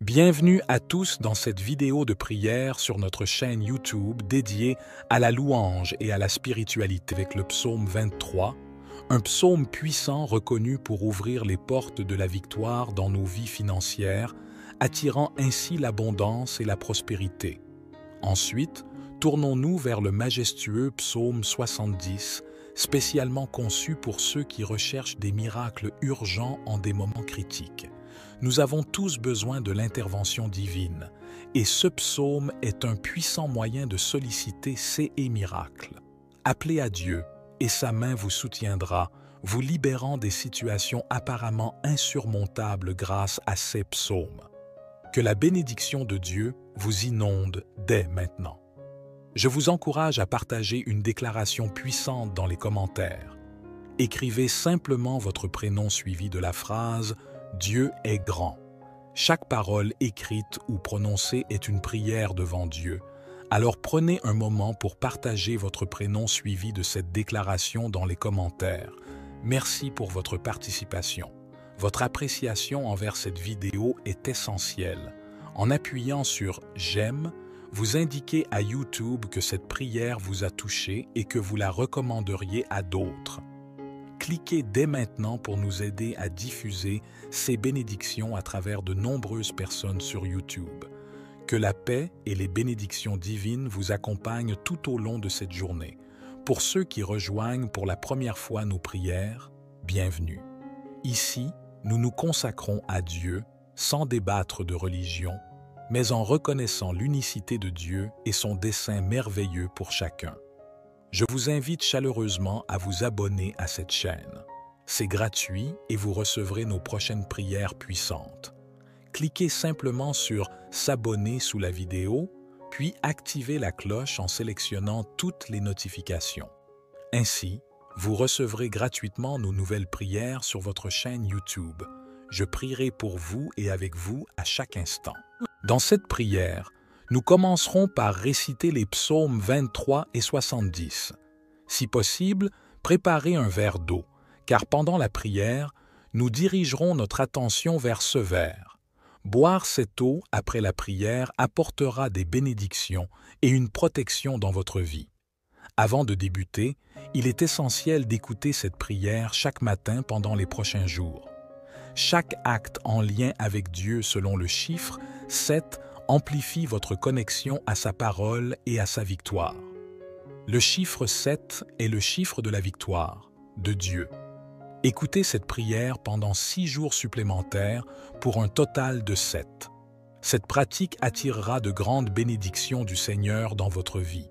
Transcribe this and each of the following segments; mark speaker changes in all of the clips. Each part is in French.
Speaker 1: Bienvenue à tous dans cette vidéo de prière sur notre chaîne YouTube dédiée à la louange et à la spiritualité avec le psaume 23, un psaume puissant reconnu pour ouvrir les portes de la victoire dans nos vies financières, attirant ainsi l'abondance et la prospérité. Ensuite, tournons-nous vers le majestueux psaume 70, spécialement conçu pour ceux qui recherchent des miracles urgents en des moments critiques. Nous avons tous besoin de l'intervention divine, et ce psaume est un puissant moyen de solliciter ces miracles. Appelez à Dieu, et sa main vous soutiendra, vous libérant des situations apparemment insurmontables grâce à ces psaumes. Que la bénédiction de Dieu vous inonde dès maintenant. Je vous encourage à partager une déclaration puissante dans les commentaires. Écrivez simplement votre prénom suivi de la phrase « Dieu est grand ». Chaque parole écrite ou prononcée est une prière devant Dieu. Alors prenez un moment pour partager votre prénom suivi de cette déclaration dans les commentaires. Merci pour votre participation. Votre appréciation envers cette vidéo est essentielle. En appuyant sur « J'aime », vous indiquez à YouTube que cette prière vous a touché et que vous la recommanderiez à d'autres. Cliquez dès maintenant pour nous aider à diffuser ces bénédictions à travers de nombreuses personnes sur YouTube. Que la paix et les bénédictions divines vous accompagnent tout au long de cette journée. Pour ceux qui rejoignent pour la première fois nos prières, bienvenue. Ici, nous nous consacrons à Dieu sans débattre de religion, mais en reconnaissant l'unicité de Dieu et son dessein merveilleux pour chacun. Je vous invite chaleureusement à vous abonner à cette chaîne. C'est gratuit et vous recevrez nos prochaines prières puissantes. Cliquez simplement sur « S'abonner » sous la vidéo, puis activez la cloche en sélectionnant toutes les notifications. Ainsi, vous recevrez gratuitement nos nouvelles prières sur votre chaîne YouTube. Je prierai pour vous et avec vous à chaque instant. Dans cette prière, nous commencerons par réciter les psaumes 23 et 70. Si possible, préparez un verre d'eau, car pendant la prière, nous dirigerons notre attention vers ce verre. Boire cette eau après la prière apportera des bénédictions et une protection dans votre vie. Avant de débuter, il est essentiel d'écouter cette prière chaque matin pendant les prochains jours. Chaque acte en lien avec Dieu selon le chiffre 7 amplifie votre connexion à sa parole et à sa victoire. Le chiffre 7 est le chiffre de la victoire, de Dieu. Écoutez cette prière pendant 6 jours supplémentaires pour un total de 7. Cette pratique attirera de grandes bénédictions du Seigneur dans votre vie.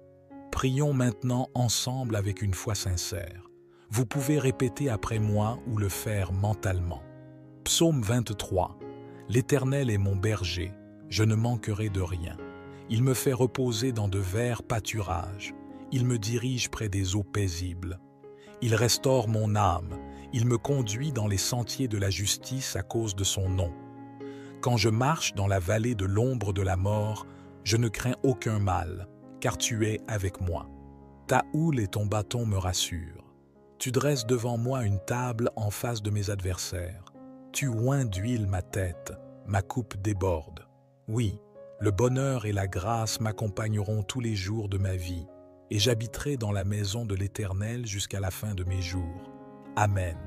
Speaker 1: Prions maintenant ensemble avec une foi sincère. Vous pouvez répéter après moi ou le faire mentalement. Psaume 23. L'Éternel est mon berger, je ne manquerai de rien. Il me fait reposer dans de verts pâturages. Il me dirige près des eaux paisibles. Il restaure mon âme. Il me conduit dans les sentiers de la justice à cause de son nom. Quand je marche dans la vallée de l'ombre de la mort, je ne crains aucun mal, car tu es avec moi. Ta houle et ton bâton me rassurent. Tu dresses devant moi une table en face de mes adversaires. Tu oins d'huile ma tête, ma coupe déborde. Oui, le bonheur et la grâce m'accompagneront tous les jours de ma vie, et j'habiterai dans la maison de l'Éternel jusqu'à la fin de mes jours. Amen.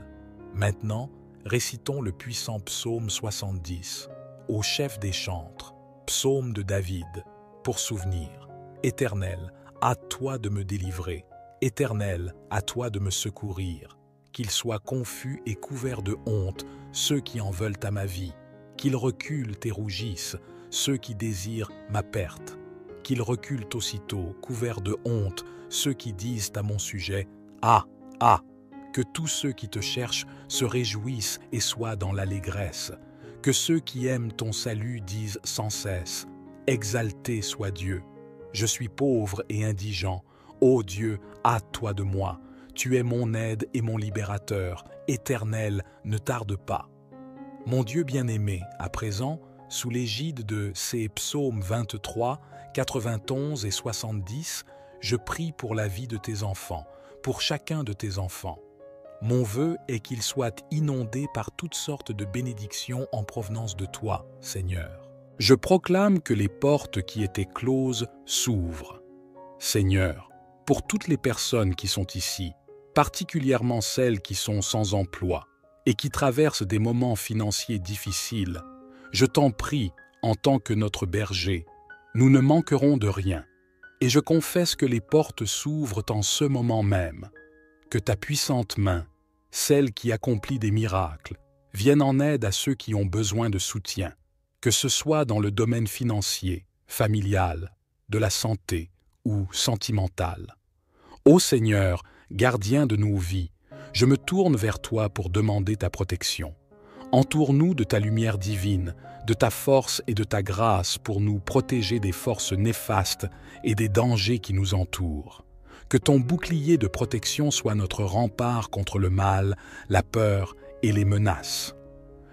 Speaker 1: Maintenant, récitons le puissant psaume 70, au chef des chantres, psaume de David, pour souvenir. Éternel, à toi de me délivrer. Éternel, à toi de me secourir. Qu'ils soient confus et couverts de honte, ceux qui en veulent à ma vie. Qu'ils reculent et rougissent, ceux qui désirent ma perte. Qu'ils reculent aussitôt, couverts de honte, ceux qui disent à mon sujet « Ah, ah !» Que tous ceux qui te cherchent se réjouissent et soient dans l'allégresse. Que ceux qui aiment ton salut disent sans cesse « Exalté soit Dieu !» Je suis pauvre et indigent. Ô Dieu, hâte-toi de moi. Tu es mon aide et mon libérateur. Éternel, ne tarde pas. Mon Dieu bien-aimé, à présent, sous l'égide de ces psaumes 23, 91 et 70, je prie pour la vie de tes enfants, pour chacun de tes enfants. Mon vœu est qu'ils soient inondés par toutes sortes de bénédictions en provenance de toi, Seigneur. Je proclame que les portes qui étaient closes s'ouvrent. Seigneur, pour toutes les personnes qui sont ici, particulièrement celles qui sont sans emploi et qui traversent des moments financiers difficiles, je t'en prie, en tant que notre berger, nous ne manquerons de rien. Et je confesse que les portes s'ouvrent en ce moment même, que ta puissante main, celle qui accomplit des miracles, vienne en aide à ceux qui ont besoin de soutien, que ce soit dans le domaine financier, familial, de la santé ou sentimental. Ô Seigneur, gardien de nos vies, je me tourne vers toi pour demander ta protection. Entoure-nous de ta lumière divine, de ta force et de ta grâce pour nous protéger des forces néfastes et des dangers qui nous entourent. Que ton bouclier de protection soit notre rempart contre le mal, la peur et les menaces.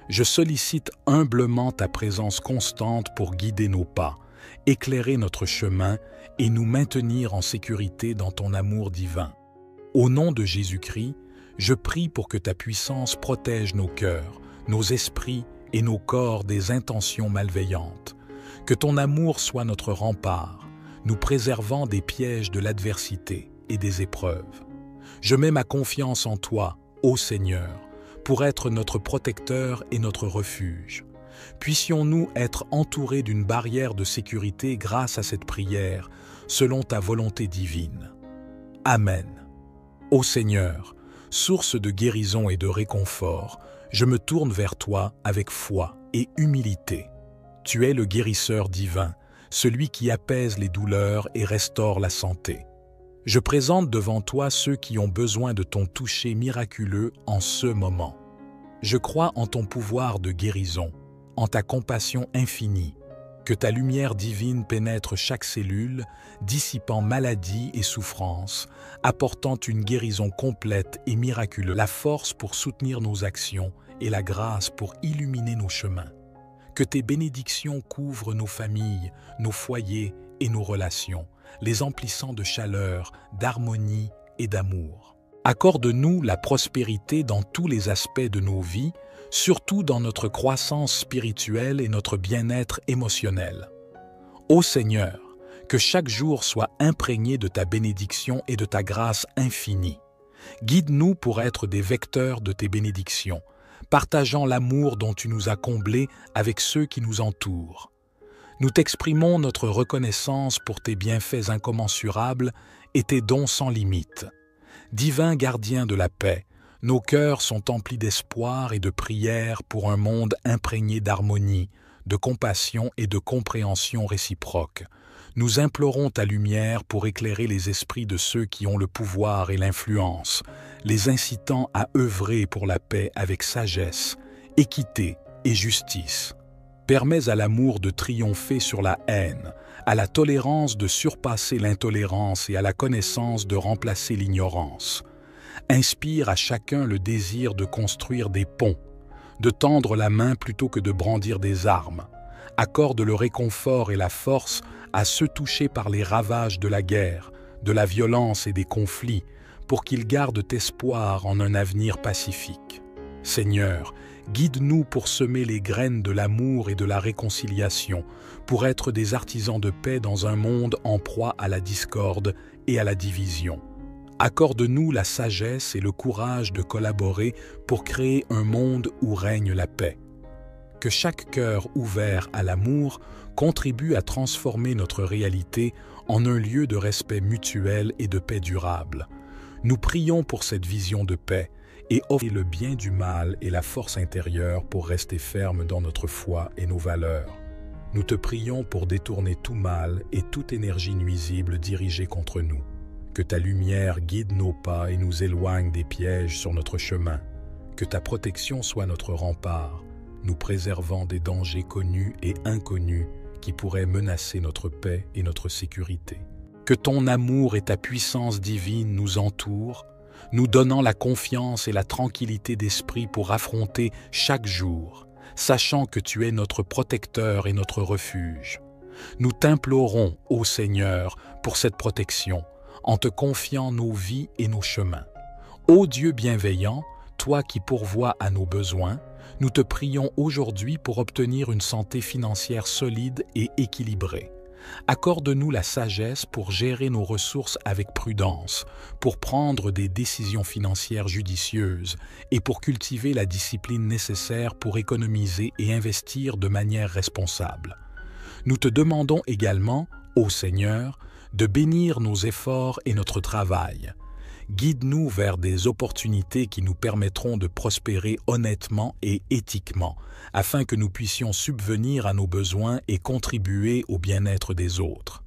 Speaker 1: Je sollicite humblement ta présence constante pour guider nos pas, éclairer notre chemin et nous maintenir en sécurité dans ton amour divin. Au nom de Jésus-Christ, je prie pour que ta puissance protège nos cœurs, nos esprits et nos corps des intentions malveillantes. Que ton amour soit notre rempart, nous préservant des pièges de l'adversité et des épreuves. Je mets ma confiance en toi, ô Seigneur, pour être notre protecteur et notre refuge. Puissions-nous être entourés d'une barrière de sécurité grâce à cette prière, selon ta volonté divine. Amen. Ô Seigneur, source de guérison et de réconfort, je me tourne vers toi avec foi et humilité. Tu es le guérisseur divin, celui qui apaise les douleurs et restaure la santé. Je présente devant toi ceux qui ont besoin de ton toucher miraculeux en ce moment. Je crois en ton pouvoir de guérison, en ta compassion infinie, que ta lumière divine pénètre chaque cellule, dissipant maladie et souffrance, apportant une guérison complète et miraculeuse, la force pour soutenir nos actions et la grâce pour illuminer nos chemins. Que tes bénédictions couvrent nos familles, nos foyers et nos relations, les emplissant de chaleur, d'harmonie et d'amour. Accorde-nous la prospérité dans tous les aspects de nos vies, surtout dans notre croissance spirituelle et notre bien-être émotionnel. Ô Seigneur, que chaque jour soit imprégné de ta bénédiction et de ta grâce infinie. Guide-nous pour être des vecteurs de tes bénédictions, partageant l'amour dont tu nous as comblés avec ceux qui nous entourent. Nous t'exprimons notre reconnaissance pour tes bienfaits incommensurables et tes dons sans limite. Divin gardien de la paix, nos cœurs sont emplis d'espoir et de prière pour un monde imprégné d'harmonie, de compassion et de compréhension réciproque. Nous implorons ta lumière pour éclairer les esprits de ceux qui ont le pouvoir et l'influence, les incitant à œuvrer pour la paix avec sagesse, équité et justice. Permets à l'amour de triompher sur la haine, à la tolérance de surpasser l'intolérance et à la connaissance de remplacer l'ignorance. Inspire à chacun le désir de construire des ponts, de tendre la main plutôt que de brandir des armes. Accorde le réconfort et la force à ceux touchés par les ravages de la guerre, de la violence et des conflits, pour qu'ils gardent espoir en un avenir pacifique. Seigneur, guide-nous pour semer les graines de l'amour et de la réconciliation, pour être des artisans de paix dans un monde en proie à la discorde et à la division. Accorde-nous la sagesse et le courage de collaborer pour créer un monde où règne la paix. Que chaque cœur ouvert à l'amour contribue à transformer notre réalité en un lieu de respect mutuel et de paix durable. Nous prions pour cette vision de paix et offrir le bien du mal et la force intérieure pour rester fermes dans notre foi et nos valeurs. Nous te prions pour détourner tout mal et toute énergie nuisible dirigée contre nous. Que ta lumière guide nos pas et nous éloigne des pièges sur notre chemin. Que ta protection soit notre rempart, nous préservant des dangers connus et inconnus qui pourraient menacer notre paix et notre sécurité. Que ton amour et ta puissance divine nous entourent, nous donnant la confiance et la tranquillité d'esprit pour affronter chaque jour, sachant que tu es notre protecteur et notre refuge. Nous t'implorons, ô Seigneur, pour cette protection, en te confiant nos vies et nos chemins. Ô Dieu bienveillant, toi qui pourvois à nos besoins, Nous te prions aujourd'hui pour obtenir une santé financière solide et équilibrée. Accorde-nous la sagesse pour gérer nos ressources avec prudence, pour prendre des décisions financières judicieuses et pour cultiver la discipline nécessaire pour économiser et investir de manière responsable. Nous te demandons également, ô Seigneur, de bénir nos efforts et notre travail. Guide-nous vers des opportunités qui nous permettront de prospérer honnêtement et éthiquement, afin que nous puissions subvenir à nos besoins et contribuer au bien-être des autres.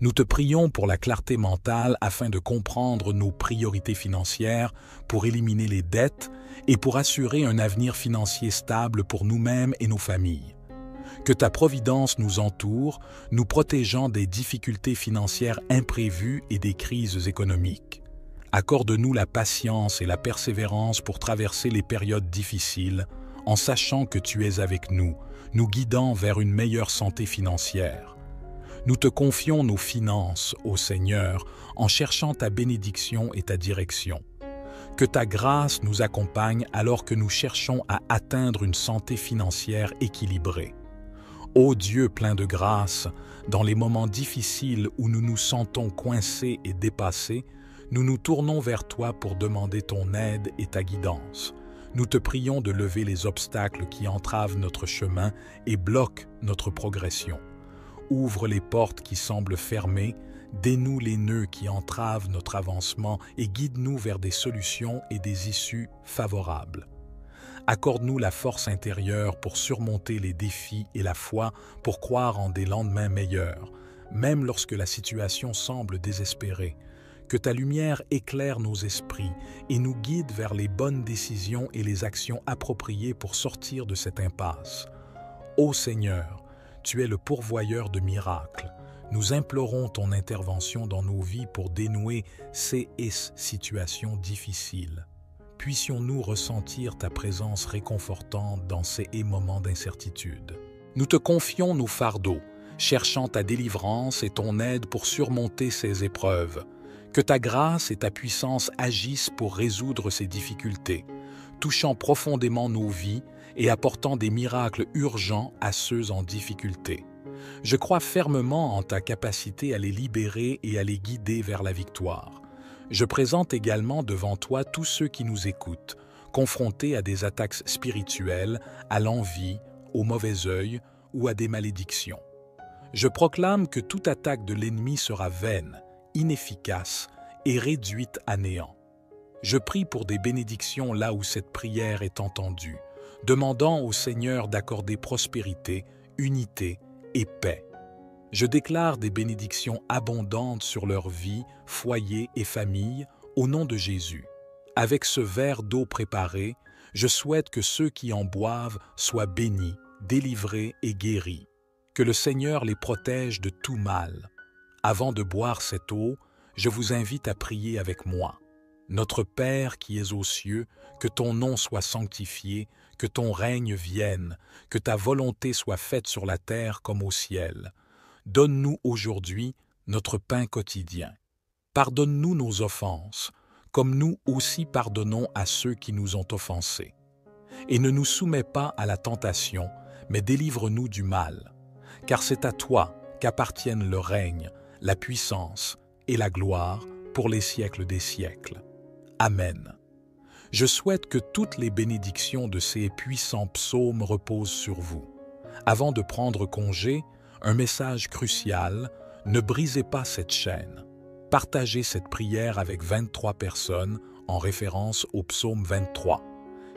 Speaker 1: Nous te prions pour la clarté mentale afin de comprendre nos priorités financières, pour éliminer les dettes et pour assurer un avenir financier stable pour nous-mêmes et nos familles. Que ta providence nous entoure, nous protégeant des difficultés financières imprévues et des crises économiques. Accorde-nous la patience et la persévérance pour traverser les périodes difficiles, en sachant que tu es avec nous, nous guidant vers une meilleure santé financière. Nous te confions nos finances, ô Seigneur, en cherchant ta bénédiction et ta direction. Que ta grâce nous accompagne alors que nous cherchons à atteindre une santé financière équilibrée. Ô Dieu plein de grâce, dans les moments difficiles où nous nous sentons coincés et dépassés, nous nous tournons vers toi pour demander ton aide et ta guidance. Nous te prions de lever les obstacles qui entravent notre chemin et bloquent notre progression. Ouvre les portes qui semblent fermées, dénoue les nœuds qui entravent notre avancement et guide-nous vers des solutions et des issues favorables. Accorde-nous la force intérieure pour surmonter les défis et la foi pour croire en des lendemains meilleurs, même lorsque la situation semble désespérée. Que ta lumière éclaire nos esprits et nous guide vers les bonnes décisions et les actions appropriées pour sortir de cette impasse. Ô Seigneur, tu es le pourvoyeur de miracles. Nous implorons ton intervention dans nos vies pour dénouer ces situations difficiles. Puissions-nous ressentir ta présence réconfortante dans ces moments d'incertitude. Nous te confions nos fardeaux, cherchant ta délivrance et ton aide pour surmonter ces épreuves. Que ta grâce et ta puissance agissent pour résoudre ces difficultés, touchant profondément nos vies et apportant des miracles urgents à ceux en difficulté. Je crois fermement en ta capacité à les libérer et à les guider vers la victoire. Je présente également devant toi tous ceux qui nous écoutent, confrontés à des attaques spirituelles, à l'envie, au mauvais œil ou à des malédictions. Je proclame que toute attaque de l'ennemi sera vaine, inefficace et réduite à néant. Je prie pour des bénédictions là où cette prière est entendue, demandant au Seigneur d'accorder prospérité, unité et paix. Je déclare des bénédictions abondantes sur leur vie, foyer et famille, au nom de Jésus. Avec ce verre d'eau préparé, je souhaite que ceux qui en boivent soient bénis, délivrés et guéris. Que le Seigneur les protège de tout mal. Avant de boire cette eau, je vous invite à prier avec moi. Notre Père qui es aux cieux, que ton nom soit sanctifié, que ton règne vienne, que ta volonté soit faite sur la terre comme au ciel. Donne-nous aujourd'hui notre pain quotidien. Pardonne-nous nos offenses, comme nous aussi pardonnons à ceux qui nous ont offensés. Et ne nous soumets pas à la tentation, mais délivre-nous du mal. Car c'est à toi qu'appartiennent le règne, la puissance et la gloire pour les siècles des siècles. Amen. Je souhaite que toutes les bénédictions de ces puissants psaumes reposent sur vous. Avant de prendre congé, un message crucial, ne brisez pas cette chaîne. Partagez cette prière avec 23 personnes en référence au psaume 23.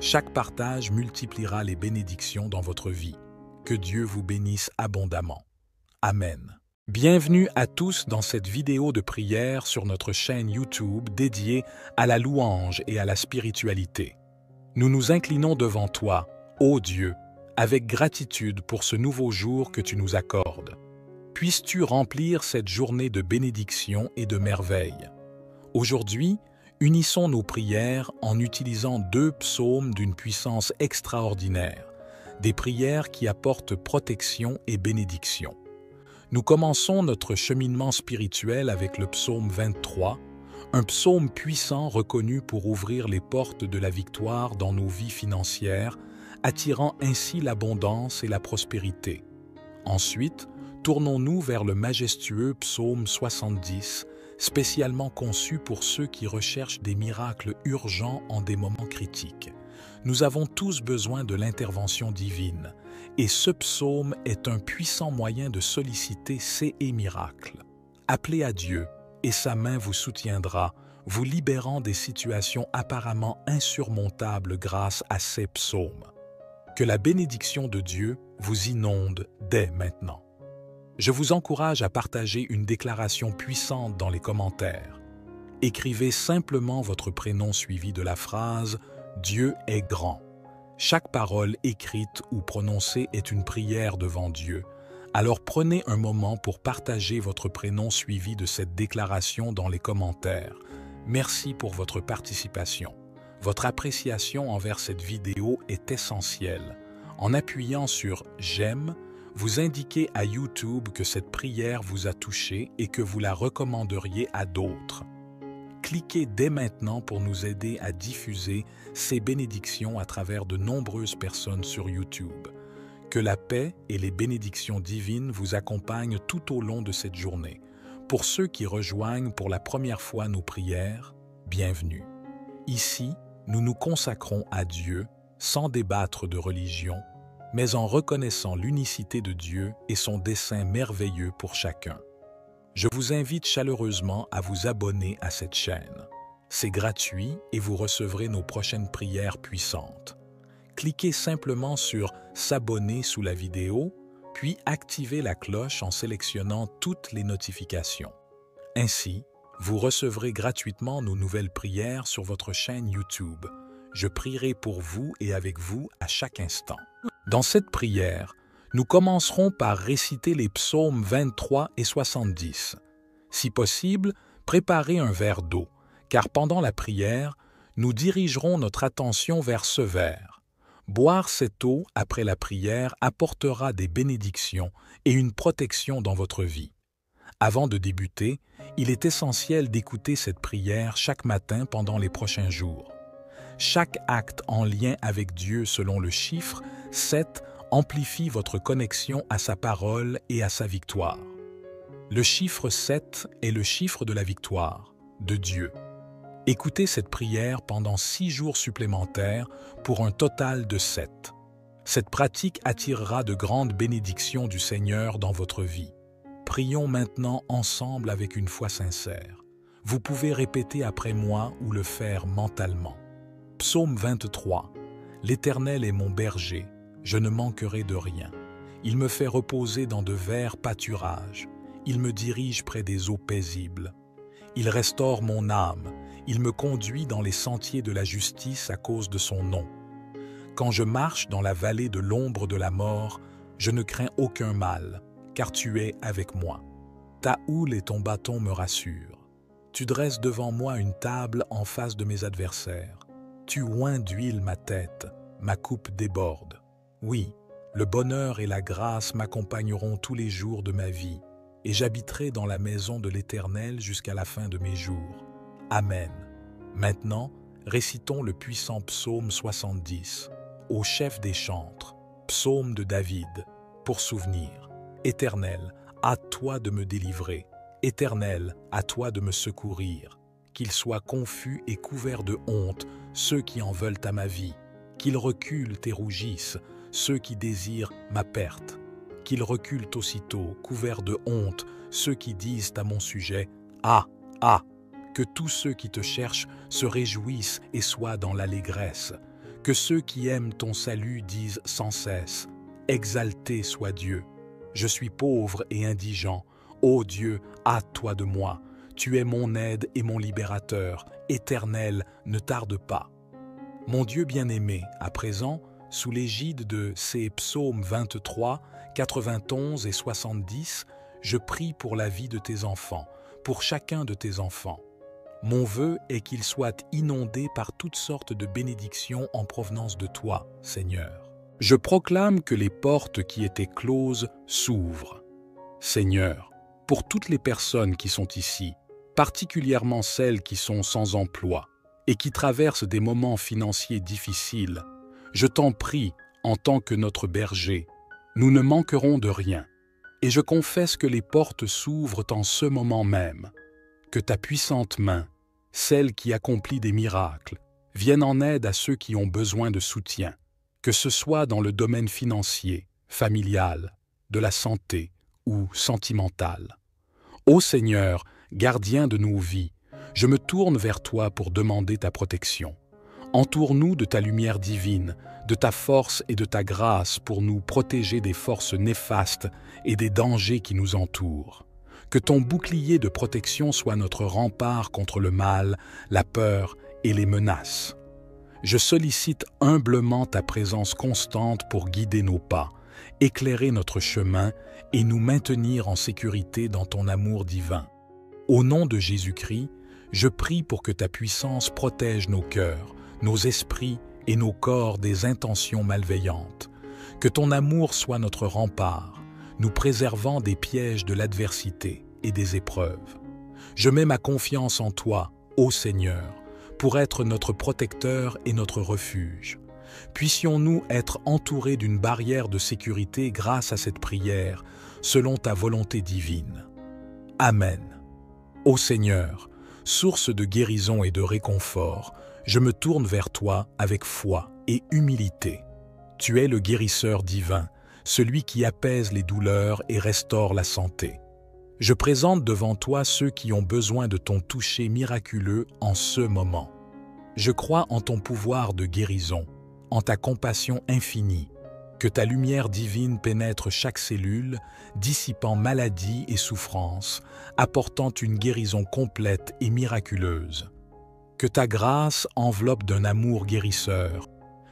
Speaker 1: Chaque partage multipliera les bénédictions dans votre vie. Que Dieu vous bénisse abondamment. Amen. Bienvenue à tous dans cette vidéo de prière sur notre chaîne YouTube dédiée à la louange et à la spiritualité. Nous nous inclinons devant toi, ô Dieu, avec gratitude pour ce nouveau jour que tu nous accordes. Puisses-tu remplir cette journée de bénédiction et de merveilles. Aujourd'hui, unissons nos prières en utilisant 2 psaumes d'une puissance extraordinaire, des prières qui apportent protection et bénédiction. Nous commençons notre cheminement spirituel avec le psaume 23, un psaume puissant reconnu pour ouvrir les portes de la victoire dans nos vies financières, attirant ainsi l'abondance et la prospérité. Ensuite, tournons-nous vers le majestueux psaume 70, spécialement conçu pour ceux qui recherchent des miracles urgents en des moments critiques. Nous avons tous besoin de l'intervention divine, et ce psaume est un puissant moyen de solliciter ces miracles. Appelez à Dieu, et sa main vous soutiendra, vous libérant des situations apparemment insurmontables grâce à ces psaumes. Que la bénédiction de Dieu vous inonde dès maintenant. Je vous encourage à partager une déclaration puissante dans les commentaires. Écrivez simplement votre prénom suivi de la phrase « Dieu est grand ». Chaque parole écrite ou prononcée est une prière devant Dieu. Alors prenez un moment pour partager votre prénom suivi de cette déclaration dans les commentaires. Merci pour votre participation. Votre appréciation envers cette vidéo est essentielle. En appuyant sur « J'aime », vous indiquez à YouTube que cette prière vous a touché et que vous la recommanderiez à d'autres. Cliquez dès maintenant pour nous aider à diffuser ces bénédictions à travers de nombreuses personnes sur YouTube. Que la paix et les bénédictions divines vous accompagnent tout au long de cette journée. Pour ceux qui rejoignent pour la première fois nos prières, bienvenue. Ici, nous nous consacrons à Dieu sans débattre de religion, mais en reconnaissant l'unicité de Dieu et son dessein merveilleux pour chacun. Je vous invite chaleureusement à vous abonner à cette chaîne. C'est gratuit et vous recevrez nos prochaines prières puissantes. Cliquez simplement sur « S'abonner » sous la vidéo, puis activez la cloche en sélectionnant toutes les notifications. Ainsi, vous recevrez gratuitement nos nouvelles prières sur votre chaîne YouTube. Je prierai pour vous et avec vous à chaque instant. Dans cette prière, nous commencerons par réciter les psaumes 23 et 70. Si possible, préparez un verre d'eau, car pendant la prière, nous dirigerons notre attention vers ce verre. Boire cette eau après la prière apportera des bénédictions et une protection dans votre vie. Avant de débuter, il est essentiel d'écouter cette prière chaque matin pendant les prochains jours. Chaque acte en lien avec Dieu selon le chiffre 7 amplifie votre connexion à sa parole et à sa victoire. Le chiffre 7 est le chiffre de la victoire, de Dieu. Écoutez cette prière pendant 6 jours supplémentaires pour un total de 7. Cette pratique attirera de grandes bénédictions du Seigneur dans votre vie. Prions maintenant ensemble avec une foi sincère. Vous pouvez répéter après moi ou le faire mentalement. Psaume 23. L'Éternel est mon berger, je ne manquerai de rien. Il me fait reposer dans de verts pâturages. Il me dirige près des eaux paisibles. Il restaure mon âme. Il me conduit dans les sentiers de la justice à cause de son nom. Quand je marche dans la vallée de l'ombre de la mort, je ne crains aucun mal, car tu es avec moi. Ta houle et ton bâton me rassurent. Tu dresses devant moi une table en face de mes adversaires. Tu oins d'huile ma tête, ma coupe déborde. Oui, le bonheur et la grâce m'accompagneront tous les jours de ma vie, et j'habiterai dans la maison de l'Éternel jusqu'à la fin de mes jours. Amen. Maintenant, récitons le puissant psaume 70, au chef des chantres, psaume de David, pour souvenir. Éternel, à toi de me délivrer. Éternel, à toi de me secourir. Qu'ils soient confus et couverts de honte, ceux qui en veulent à ma vie. Qu'ils reculent et rougissent, ceux qui désirent ma perte. Qu'ils reculent aussitôt, couverts de honte, ceux qui disent à mon sujet « Ah, ah !» Que tous ceux qui te cherchent se réjouissent et soient dans l'allégresse. Que ceux qui aiment ton salut disent sans cesse « Exalté soit Dieu !» Je suis pauvre et indigent. Ô Dieu, hâte-toi de moi. Tu es mon aide et mon libérateur. Éternel, ne tarde pas. Mon Dieu bien-aimé, à présent, sous l'égide de ces psaumes 23, 91 et 70, je prie pour la vie de tes enfants, pour chacun de tes enfants. Mon vœu est qu'ils soient inondés par toutes sortes de bénédictions en provenance de toi, Seigneur. Je proclame que les portes qui étaient closes s'ouvrent. Seigneur, pour toutes les personnes qui sont ici, particulièrement celles qui sont sans emploi et qui traversent des moments financiers difficiles, je t'en prie, en tant que notre berger, nous ne manquerons de rien. Et je confesse que les portes s'ouvrent en ce moment même, que ta puissante main, celle qui accomplit des miracles, vienne en aide à ceux qui ont besoin de soutien, que ce soit dans le domaine financier, familial, de la santé ou sentimental. Ô Seigneur, gardien de nos vies, je me tourne vers toi pour demander ta protection. Entoure-nous de ta lumière divine, de ta force et de ta grâce pour nous protéger des forces néfastes et des dangers qui nous entourent. Que ton bouclier de protection soit notre rempart contre le mal, la peur et les menaces. Je sollicite humblement ta présence constante pour guider nos pas, éclairer notre chemin et nous maintenir en sécurité dans ton amour divin. Au nom de Jésus-Christ, je prie pour que ta puissance protège nos cœurs, nos esprits et nos corps des intentions malveillantes. Que ton amour soit notre rempart, nous préservant des pièges de l'adversité et des épreuves. Je mets ma confiance en toi, ô Seigneur, pour être notre protecteur et notre refuge. Puissions-nous être entourés d'une barrière de sécurité grâce à cette prière, selon ta volonté divine. Amen. Ô Seigneur, source de guérison et de réconfort, je me tourne vers toi avec foi et humilité. Tu es le guérisseur divin, celui qui apaise les douleurs et restaure la santé. Je présente devant toi ceux qui ont besoin de ton toucher miraculeux en ce moment. Je crois en ton pouvoir de guérison, en ta compassion infinie, que ta lumière divine pénètre chaque cellule, dissipant maladie et souffrance, apportant une guérison complète et miraculeuse. Que ta grâce enveloppe d'un amour guérisseur,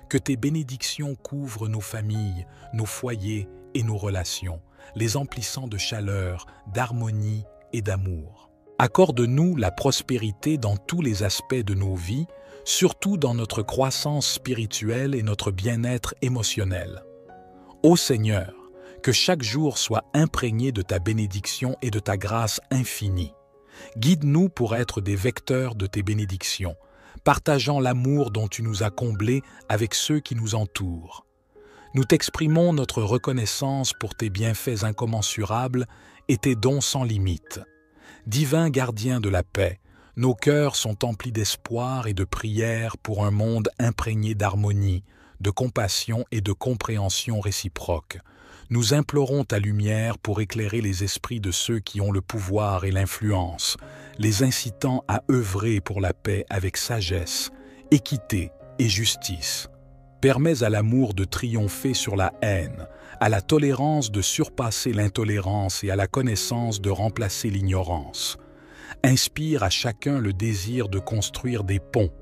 Speaker 1: que tes bénédictions couvrent nos familles, nos foyers et nos relations, les emplissant de chaleur, d'harmonie et d'amour. Accorde-nous la prospérité dans tous les aspects de nos vies, surtout dans notre croissance spirituelle et notre bien-être émotionnel. Ô Seigneur, que chaque jour soit imprégné de ta bénédiction et de ta grâce infinie. Guide-nous pour être des vecteurs de tes bénédictions, partageant l'amour dont tu nous as comblés avec ceux qui nous entourent. Nous t'exprimons notre reconnaissance pour tes bienfaits incommensurables et tes dons sans limite. Divin gardien de la paix, nos cœurs sont emplis d'espoir et de prière pour un monde imprégné d'harmonie, de compassion et de compréhension réciproque. Nous implorons ta lumière pour éclairer les esprits de ceux qui ont le pouvoir et l'influence, les incitant à œuvrer pour la paix avec sagesse, équité et justice. Permets à l'amour de triompher sur la haine, à la tolérance de surpasser l'intolérance et à la connaissance de remplacer l'ignorance. Inspire à chacun le désir de construire des ponts,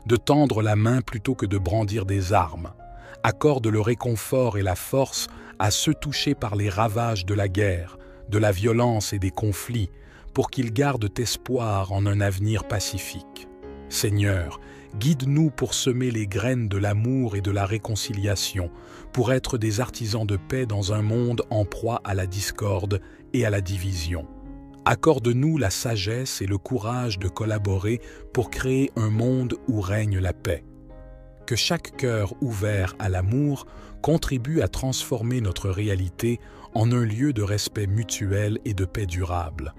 Speaker 1: de tendre la main plutôt que de brandir des armes. Accorde le réconfort et la force à ceux touchés par les ravages de la guerre, de la violence et des conflits, pour qu'ils gardent espoir en un avenir pacifique. Seigneur, guide-nous pour semer les graines de l'amour et de la réconciliation, pour être des artisans de paix dans un monde en proie à la discorde et à la division. Accorde-nous la sagesse et le courage de collaborer pour créer un monde où règne la paix. Que chaque cœur ouvert à l'amour contribue à transformer notre réalité en un lieu de respect mutuel et de paix durable.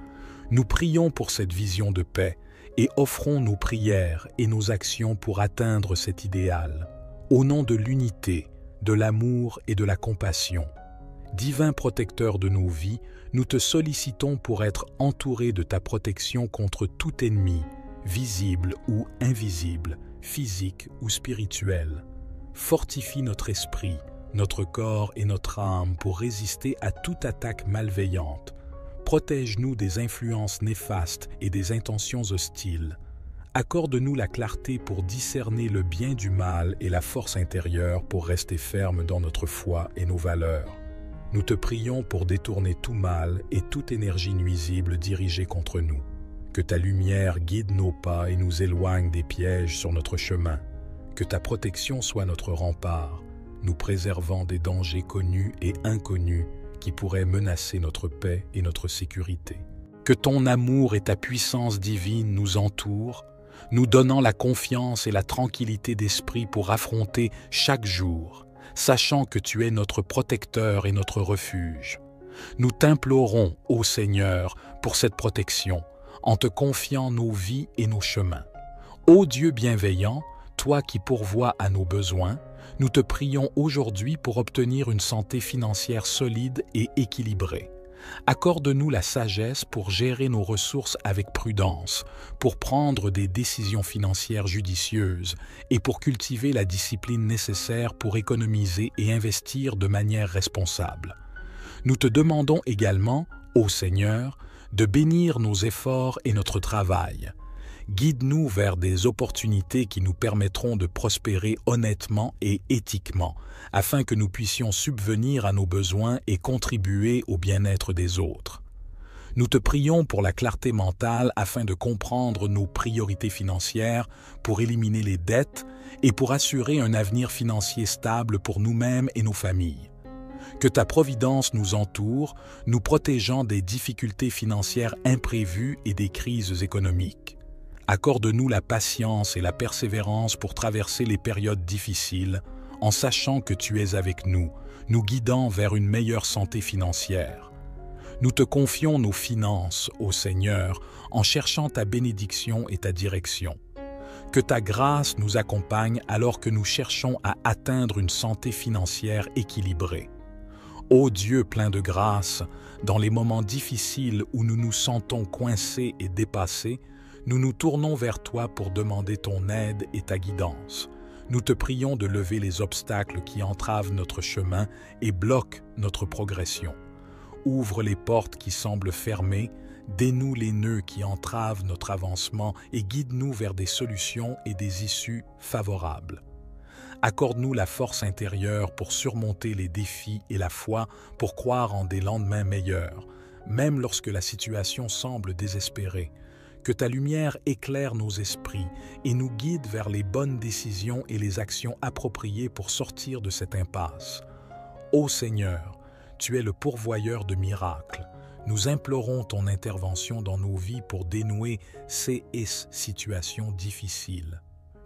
Speaker 1: Nous prions pour cette vision de paix et offrons nos prières et nos actions pour atteindre cet idéal. Au nom de l'unité, de l'amour et de la compassion. Divin protecteur de nos vies, nous te sollicitons pour être entourés de ta protection contre tout ennemi, visible ou invisible, physique ou spirituel. Fortifie notre esprit, notre corps et notre âme pour résister à toute attaque malveillante. Protège-nous des influences néfastes et des intentions hostiles. Accorde-nous la clarté pour discerner le bien du mal et la force intérieure pour rester ferme dans notre foi et nos valeurs. Nous te prions pour détourner tout mal et toute énergie nuisible dirigée contre nous. Que ta lumière guide nos pas et nous éloigne des pièges sur notre chemin. Que ta protection soit notre rempart, nous préservant des dangers connus et inconnus qui pourraient menacer notre paix et notre sécurité. Que ton amour et ta puissance divine nous entourent, nous donnant la confiance et la tranquillité d'esprit pour affronter chaque jour, sachant que tu es notre protecteur et notre refuge. Nous t'implorons, ô Seigneur, pour cette protection, en te confiant nos vies et nos chemins. Ô Dieu bienveillant, toi qui pourvois à nos besoins, nous te prions aujourd'hui pour obtenir une santé financière solide et équilibrée. Accorde-nous la sagesse pour gérer nos ressources avec prudence, pour prendre des décisions financières judicieuses et pour cultiver la discipline nécessaire pour économiser et investir de manière responsable. Nous te demandons également, ô Seigneur, de bénir nos efforts et notre travail. Guide-nous vers des opportunités qui nous permettront de prospérer honnêtement et éthiquement, afin que nous puissions subvenir à nos besoins et contribuer au bien-être des autres. Nous te prions pour la clarté mentale afin de comprendre nos priorités financières, pour éliminer les dettes et pour assurer un avenir financier stable pour nous-mêmes et nos familles. Que ta providence nous entoure, nous protégeant des difficultés financières imprévues et des crises économiques. Accorde-nous la patience et la persévérance pour traverser les périodes difficiles, en sachant que tu es avec nous, nous guidant vers une meilleure santé financière. Nous te confions nos finances, ô Seigneur, en cherchant ta bénédiction et ta direction. Que ta grâce nous accompagne alors que nous cherchons à atteindre une santé financière équilibrée. Ô Dieu plein de grâce, dans les moments difficiles où nous nous sentons coincés et dépassés, nous nous tournons vers toi pour demander ton aide et ta guidance. Nous te prions de lever les obstacles qui entravent notre chemin et bloquent notre progression. Ouvre les portes qui semblent fermées, dénoue les nœuds qui entravent notre avancement et guide-nous vers des solutions et des issues favorables. Accorde-nous la force intérieure pour surmonter les défis et la foi pour croire en des lendemains meilleurs, même lorsque la situation semble désespérée. Que ta lumière éclaire nos esprits et nous guide vers les bonnes décisions et les actions appropriées pour sortir de cette impasse. Ô Seigneur, tu es le pourvoyeur de miracles. Nous implorons ton intervention dans nos vies pour dénouer ces situations difficiles.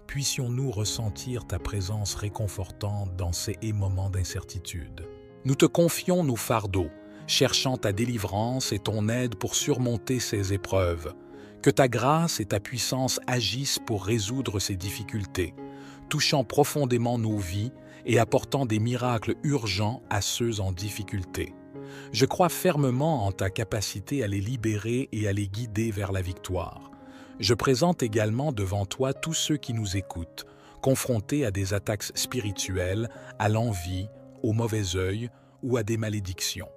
Speaker 1: Puissions-nous ressentir ta présence réconfortante dans ces moments d'incertitude. Nous te confions nos fardeaux, cherchant ta délivrance et ton aide pour surmonter ces épreuves. Que ta grâce et ta puissance agissent pour résoudre ces difficultés, touchant profondément nos vies et apportant des miracles urgents à ceux en difficulté. Je crois fermement en ta capacité à les libérer et à les guider vers la victoire. Je présente également devant toi tous ceux qui nous écoutent, confrontés à des attaques spirituelles, à l'envie, au mauvais œil ou à des malédictions.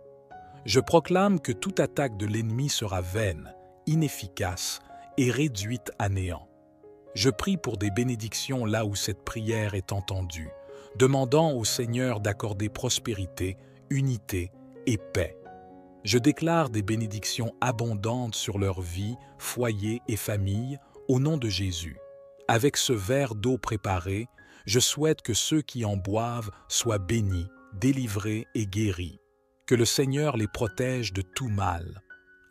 Speaker 1: Je proclame que toute attaque de l'ennemi sera vaine, inefficace et réduite à néant. Je prie pour des bénédictions là où cette prière est entendue, demandant au Seigneur d'accorder prospérité, unité et paix. Je déclare des bénédictions abondantes sur leur vie, foyer et famille, au nom de Jésus. Avec ce verre d'eau préparé, je souhaite que ceux qui en boivent soient bénis, délivrés et guéris. Que le Seigneur les protège de tout mal.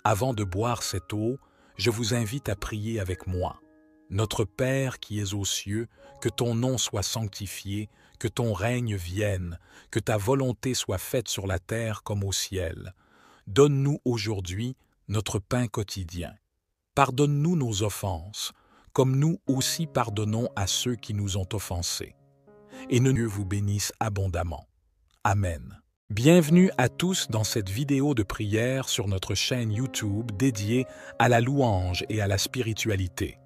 Speaker 1: Avant de boire cette eau, je vous invite à prier avec moi. Notre Père qui es aux cieux, que ton nom soit sanctifié, que ton règne vienne, que ta volonté soit faite sur la terre comme au ciel. Donne-nous aujourd'hui notre pain quotidien. Pardonne-nous nos offenses, comme nous aussi pardonnons à ceux qui nous ont offensés. Et Dieu vous bénisse abondamment. Amen. Bienvenue à tous dans cette vidéo de prière sur notre chaîne YouTube dédiée à la louange et à la spiritualité.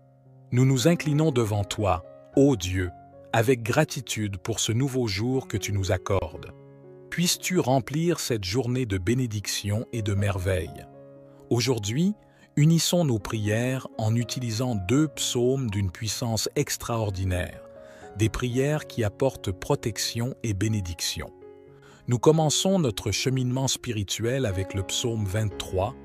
Speaker 1: Nous nous inclinons devant toi, ô Dieu, avec gratitude pour ce nouveau jour que tu nous accordes. Puisses-tu remplir cette journée de bénédiction et de merveille. Aujourd'hui, unissons nos prières en utilisant 2 psaumes d'une puissance extraordinaire, des prières qui apportent protection et bénédiction. Nous commençons notre cheminement spirituel avec le psaume 23,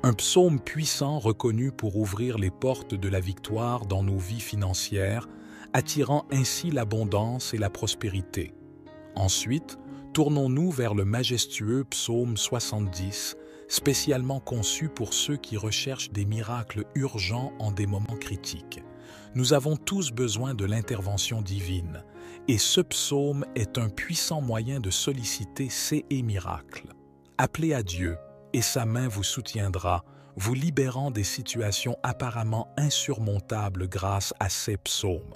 Speaker 1: un psaume puissant reconnu pour ouvrir les portes de la victoire dans nos vies financières, attirant ainsi l'abondance et la prospérité. Ensuite, tournons-nous vers le majestueux psaume 70, spécialement conçu pour ceux qui recherchent des miracles urgents en des moments critiques. Nous avons tous besoin de l'intervention divine, et ce psaume est un puissant moyen de solliciter ces miracles. Appelez à Dieu, et sa main vous soutiendra, vous libérant des situations apparemment insurmontables grâce à ces psaumes.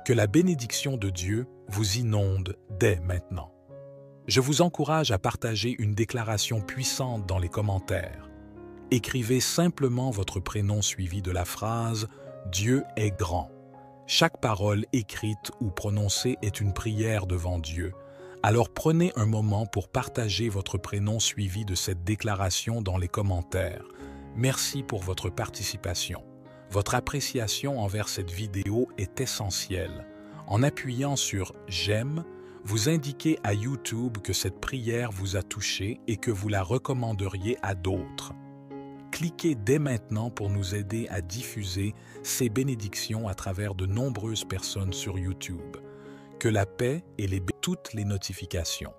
Speaker 1: Que la bénédiction de Dieu vous inonde dès maintenant. Je vous encourage à partager une déclaration puissante dans les commentaires. Écrivez simplement votre prénom suivi de la phrase « Dieu est grand ». Chaque parole écrite ou prononcée est une prière devant Dieu. Alors prenez un moment pour partager votre prénom suivi de cette déclaration dans les commentaires. Merci pour votre participation. Votre appréciation envers cette vidéo est essentielle. En appuyant sur « J'aime », vous indiquez à YouTube que cette prière vous a touché et que vous la recommanderiez à d'autres. Cliquez dès maintenant pour nous aider à diffuser ces bénédictions à travers de nombreuses personnes sur YouTube. Que la paix et toutes les notifications.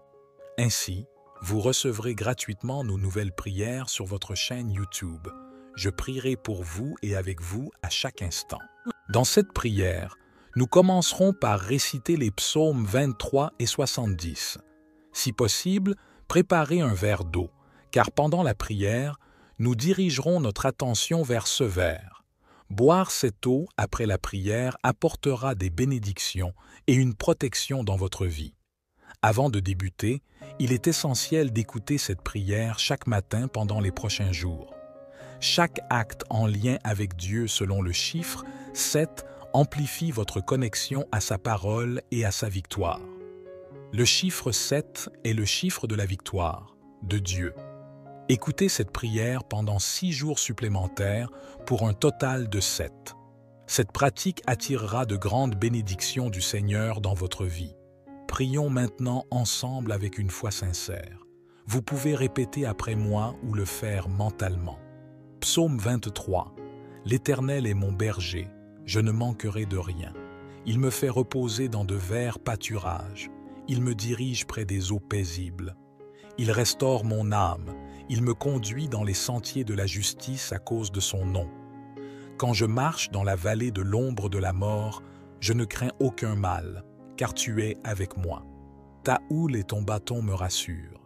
Speaker 1: Ainsi, vous recevrez gratuitement nos nouvelles prières sur votre chaîne YouTube. Je prierai pour vous et avec vous à chaque instant. Dans cette prière, nous commencerons par réciter les psaumes 23 et 70. Si possible, préparez un verre d'eau, car pendant la prière, nous dirigerons notre attention vers ce verre. Boire cette eau après la prière apportera des bénédictions et une protection dans votre vie. Avant de débuter, il est essentiel d'écouter cette prière chaque matin pendant les prochains jours. Chaque acte en lien avec Dieu selon le chiffre 7 amplifie votre connexion à sa parole et à sa victoire. Le chiffre 7 est le chiffre de la victoire, de Dieu. Écoutez cette prière pendant 6 jours supplémentaires pour un total de 7. Cette pratique attirera de grandes bénédictions du Seigneur dans votre vie. Prions maintenant ensemble avec une foi sincère. Vous pouvez répéter après moi ou le faire mentalement. Psaume 23. L'Éternel est mon berger, je ne manquerai de rien. Il me fait reposer dans de verts pâturages. Il me dirige près des eaux paisibles. Il restaure mon âme. Il me conduit dans les sentiers de la justice à cause de son nom. Quand je marche dans la vallée de l'ombre de la mort, je ne crains aucun mal, car tu es avec moi. Ta houle et ton bâton me rassurent.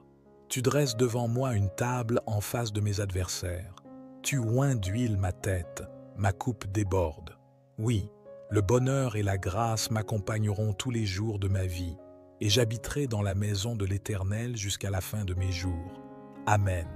Speaker 1: Tu dresses devant moi une table en face de mes adversaires. Tu oins d'huile ma tête, ma coupe déborde. Oui, le bonheur et la grâce m'accompagneront tous les jours de ma vie, et j'habiterai dans la maison de l'Éternel jusqu'à la fin de mes jours. Amen.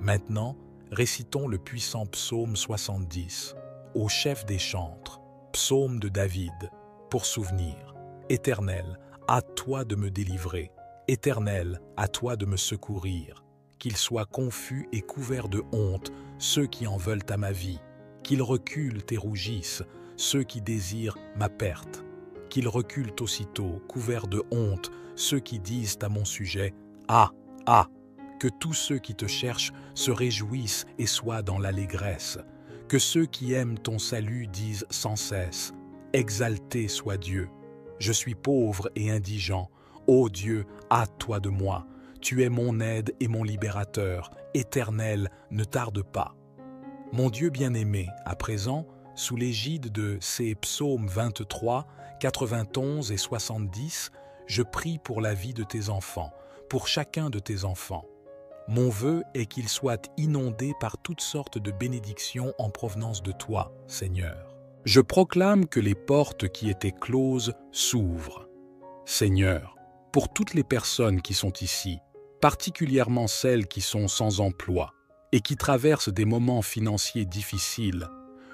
Speaker 1: Maintenant, récitons le puissant psaume 70, au chef des chantres, psaume de David, pour souvenir. Éternel, à toi de me délivrer. Éternel, à toi de me secourir. Qu'ils soient confus et couverts de honte, ceux qui en veulent à ma vie. Qu'ils reculent et rougissent, ceux qui désirent ma perte. Qu'ils reculent aussitôt, couverts de honte, ceux qui disent à mon sujet « Ah, ah !» Que tous ceux qui te cherchent se réjouissent et soient dans l'allégresse. Que ceux qui aiment ton salut disent sans cesse « Exalté soit Dieu ! Je suis pauvre et indigent. Ô Dieu, hâte-toi de moi. Tu es mon aide et mon libérateur. Éternel, ne tarde pas. » Mon Dieu bien-aimé, à présent, sous l'égide de ces psaumes 23, 91 et 70, je prie pour la vie de tes enfants, pour chacun de tes enfants. Mon vœu est qu'ils soient inondés par toutes sortes de bénédictions en provenance de toi, Seigneur. Je proclame que les portes qui étaient closes s'ouvrent. Seigneur, pour toutes les personnes qui sont ici, particulièrement celles qui sont sans emploi et qui traversent des moments financiers difficiles,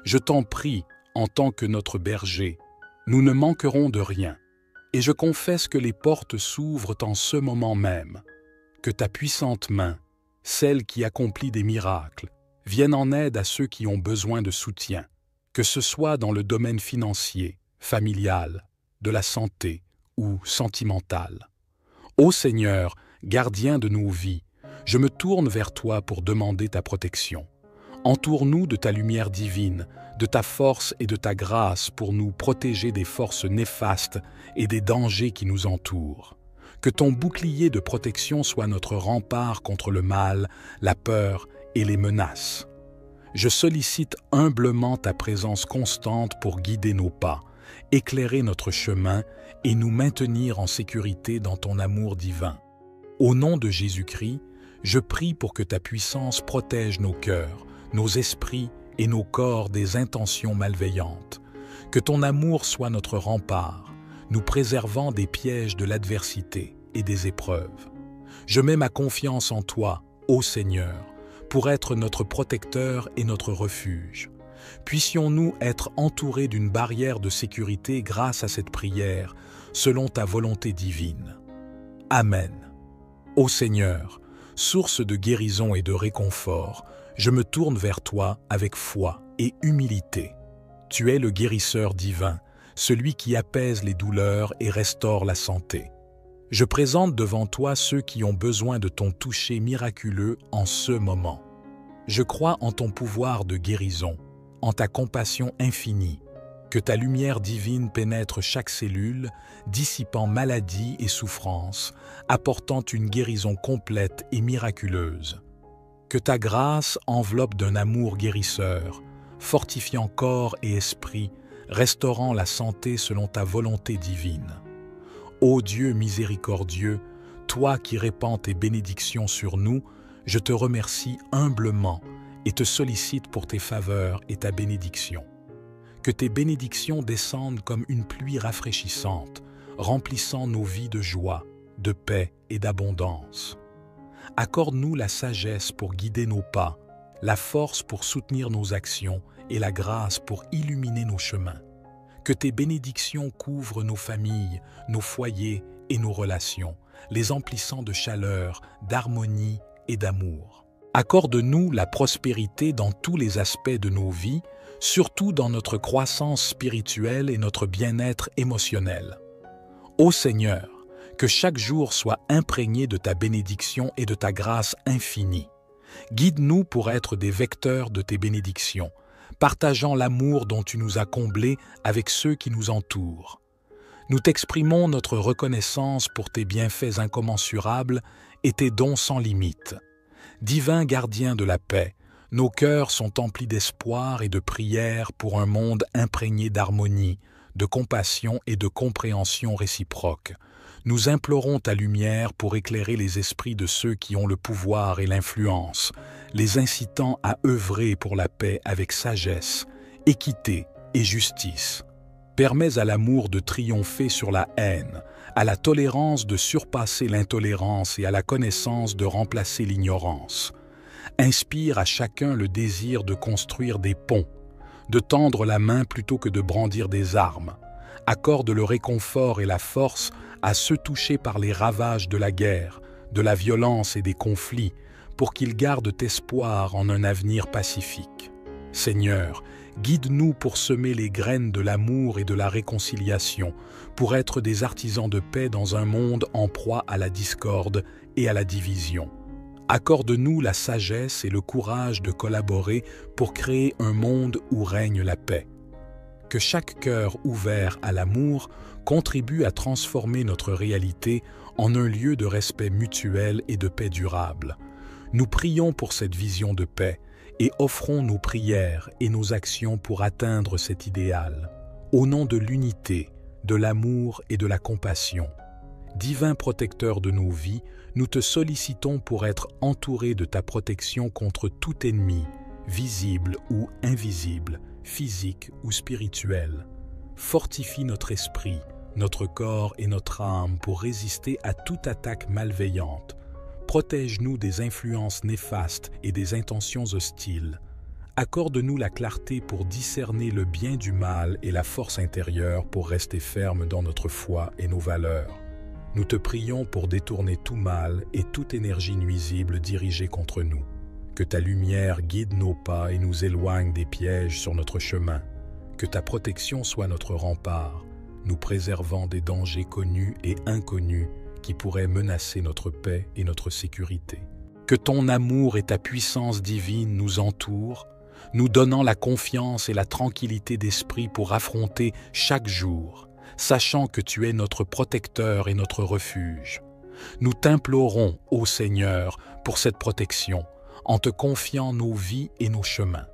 Speaker 1: je t'en prie, en tant que notre berger, nous ne manquerons de rien. Et je confesse que les portes s'ouvrent en ce moment même, que ta puissante main, celle qui accomplit des miracles, vienne en aide à ceux qui ont besoin de soutien, que ce soit dans le domaine financier, familial, de la santé ou sentimental. Ô Seigneur, gardien de nos vies, je me tourne vers toi pour demander ta protection. Entoure-nous de ta lumière divine, de ta force et de ta grâce pour nous protéger des forces néfastes et des dangers qui nous entourent. Que ton bouclier de protection soit notre rempart contre le mal, la peur et les menaces. Je sollicite humblement ta présence constante pour guider nos pas, éclairer notre chemin et nous maintenir en sécurité dans ton amour divin. Au nom de Jésus-Christ, je prie pour que ta puissance protège nos cœurs, nos esprits et nos corps des intentions malveillantes. Que ton amour soit notre rempart, nous préservant des pièges de l'adversité et des épreuves. Je mets ma confiance en toi, ô Seigneur, pour être notre protecteur et notre refuge. Puissions-nous être entourés d'une barrière de sécurité grâce à cette prière, selon ta volonté divine. Amen. Ô Seigneur, source de guérison et de réconfort, je me tourne vers toi avec foi et humilité. Tu es le guérisseur divin, celui qui apaise les douleurs et restaure la santé. Je présente devant toi ceux qui ont besoin de ton toucher miraculeux en ce moment. Je crois en ton pouvoir de guérison, en ta compassion infinie, que ta lumière divine pénètre chaque cellule, dissipant maladie et souffrance, apportant une guérison complète et miraculeuse. Que ta grâce enveloppe d'un amour guérisseur, fortifiant corps et esprit, restaurant la santé selon ta volonté divine. Ô Dieu miséricordieux, toi qui répands tes bénédictions sur nous, je te remercie humblement et te sollicite pour tes faveurs et ta bénédiction. Que tes bénédictions descendent comme une pluie rafraîchissante, remplissant nos vies de joie, de paix et d'abondance. Accorde-nous la sagesse pour guider nos pas, la force pour soutenir nos actions et la grâce pour illuminer nos chemins. Que tes bénédictions couvrent nos familles, nos foyers et nos relations, les emplissant de chaleur, d'harmonie et d'amour. Accorde-nous la prospérité dans tous les aspects de nos vies, surtout dans notre croissance spirituelle et notre bien-être émotionnel. Ô Seigneur, que chaque jour soit imprégné de ta bénédiction et de ta grâce infinie. Guide-nous pour être des vecteurs de tes bénédictions, partageant l'amour dont tu nous as comblés avec ceux qui nous entourent. Nous t'exprimons notre reconnaissance pour tes bienfaits incommensurables et tes dons sans limite. Divin gardien de la paix, nos cœurs sont emplis d'espoir et de prière pour un monde imprégné d'harmonie, de compassion et de compréhension réciproque. Nous implorons ta lumière pour éclairer les esprits de ceux qui ont le pouvoir et l'influence, les incitant à œuvrer pour la paix avec sagesse, équité et justice. Permets à l'amour de triompher sur la haine, à la tolérance de surpasser l'intolérance et à la connaissance de remplacer l'ignorance. Inspire à chacun le désir de construire des ponts, de tendre la main plutôt que de brandir des armes. Accorde le réconfort et la force à ceux touchés par les ravages de la guerre, de la violence et des conflits, pour qu'ils gardent espoir en un avenir pacifique. Seigneur, guide-nous pour semer les graines de l'amour et de la réconciliation, pour être des artisans de paix dans un monde en proie à la discorde et à la division. Accorde-nous la sagesse et le courage de collaborer pour créer un monde où règne la paix. Que chaque cœur ouvert à l'amour contribue à transformer notre réalité en un lieu de respect mutuel et de paix durable. Nous prions pour cette vision de paix et offrons nos prières et nos actions pour atteindre cet idéal. Au nom de l'unité, de l'amour et de la compassion. Divin protecteur de nos vies, nous te sollicitons pour être entourés de ta protection contre tout ennemi, visible ou invisible, physique ou spirituel. Fortifie notre esprit, notre corps et notre âme pour résister à toute attaque malveillante. Protège-nous des influences néfastes et des intentions hostiles. Accorde-nous la clarté pour discerner le bien du mal et la force intérieure pour rester ferme dans notre foi et nos valeurs. Nous te prions pour détourner tout mal et toute énergie nuisible dirigée contre nous. Que ta lumière guide nos pas et nous éloigne des pièges sur notre chemin. Que ta protection soit notre rempart, nous préservant des dangers connus et inconnus qui pourraient menacer notre paix et notre sécurité. Que ton amour et ta puissance divine nous entourent, nous donnant la confiance et la tranquillité d'esprit pour affronter chaque jour, sachant que tu es notre protecteur et notre refuge. Nous t'implorons, ô Seigneur, pour cette protection, en te confiant nos vies et nos chemins.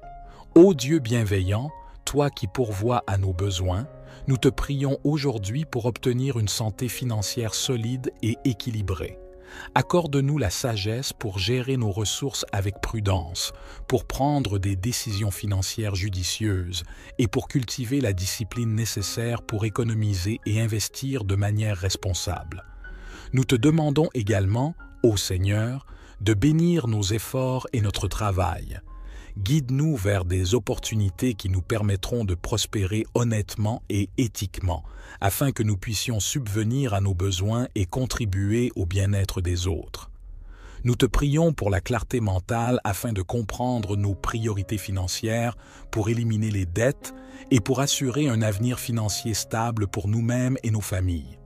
Speaker 1: Ô Dieu bienveillant, toi qui pourvois à nos besoins, Nous te prions aujourd'hui pour obtenir une santé financière solide et équilibrée. Accorde-nous la sagesse pour gérer nos ressources avec prudence, pour prendre des décisions financières judicieuses et pour cultiver la discipline nécessaire pour économiser et investir de manière responsable. Nous te demandons également, ô Seigneur, de bénir nos efforts et notre travail. Guide-nous vers des opportunités qui nous permettront de prospérer honnêtement et éthiquement, afin que nous puissions subvenir à nos besoins et contribuer au bien-être des autres. Nous te prions pour la clarté mentale afin de comprendre nos priorités financières, pour éliminer les dettes et pour assurer un avenir financier stable pour nous-mêmes et nos familles.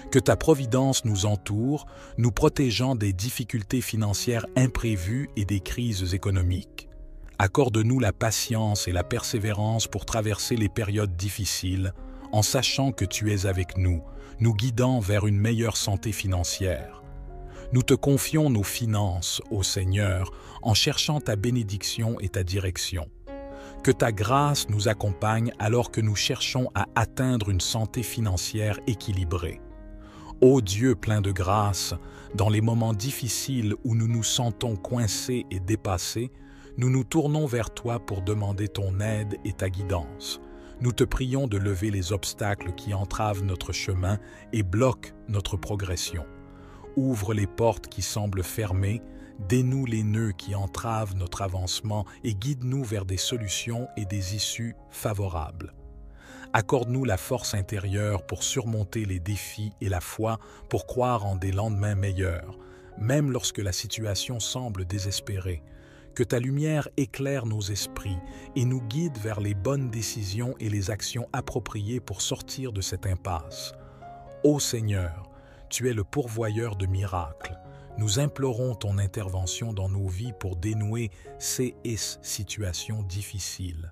Speaker 1: Que ta providence nous entoure, nous protégeant des difficultés financières imprévues et des crises économiques. Accorde-nous la patience et la persévérance pour traverser les périodes difficiles, en sachant que tu es avec nous, nous guidant vers une meilleure santé financière. Nous te confions nos finances, ô Seigneur, en cherchant ta bénédiction et ta direction. Que ta grâce nous accompagne alors que nous cherchons à atteindre une santé financière équilibrée. Ô Dieu plein de grâce, dans les moments difficiles où nous nous sentons coincés et dépassés, nous nous tournons vers toi pour demander ton aide et ta guidance. Nous te prions de lever les obstacles qui entravent notre chemin et bloquent notre progression. Ouvre les portes qui semblent fermées, dénoue les nœuds qui entravent notre avancement et guide-nous vers des solutions et des issues favorables. Accorde-nous la force intérieure pour surmonter les défis et la foi pour croire en des lendemains meilleurs, même lorsque la situation semble désespérée. Que ta lumière éclaire nos esprits et nous guide vers les bonnes décisions et les actions appropriées pour sortir de cette impasse. Ô Seigneur, tu es le pourvoyeur de miracles. Nous implorons ton intervention dans nos vies pour dénouer ces situations difficiles.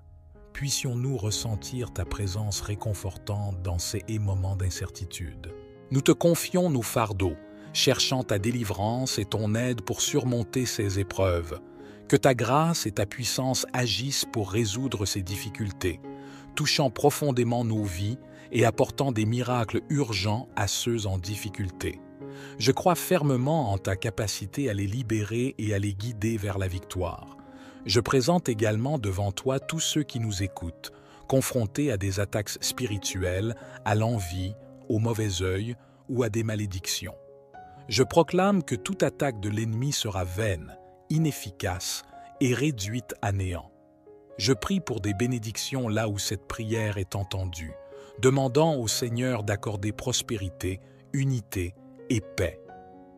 Speaker 1: Puissions-nous ressentir ta présence réconfortante dans ces moments d'incertitude. Nous te confions nos fardeaux, cherchant ta délivrance et ton aide pour surmonter ces épreuves. Que ta grâce et ta puissance agissent pour résoudre ces difficultés, touchant profondément nos vies et apportant des miracles urgents à ceux en difficulté. Je crois fermement en ta capacité à les libérer et à les guider vers la victoire. Je présente également devant toi tous ceux qui nous écoutent, confrontés à des attaques spirituelles, à l'envie, au mauvais œil ou à des malédictions. Je proclame que toute attaque de l'ennemi sera vaine, inefficace et réduite à néant. Je prie pour des bénédictions là où cette prière est entendue, demandant au Seigneur d'accorder prospérité, unité et paix.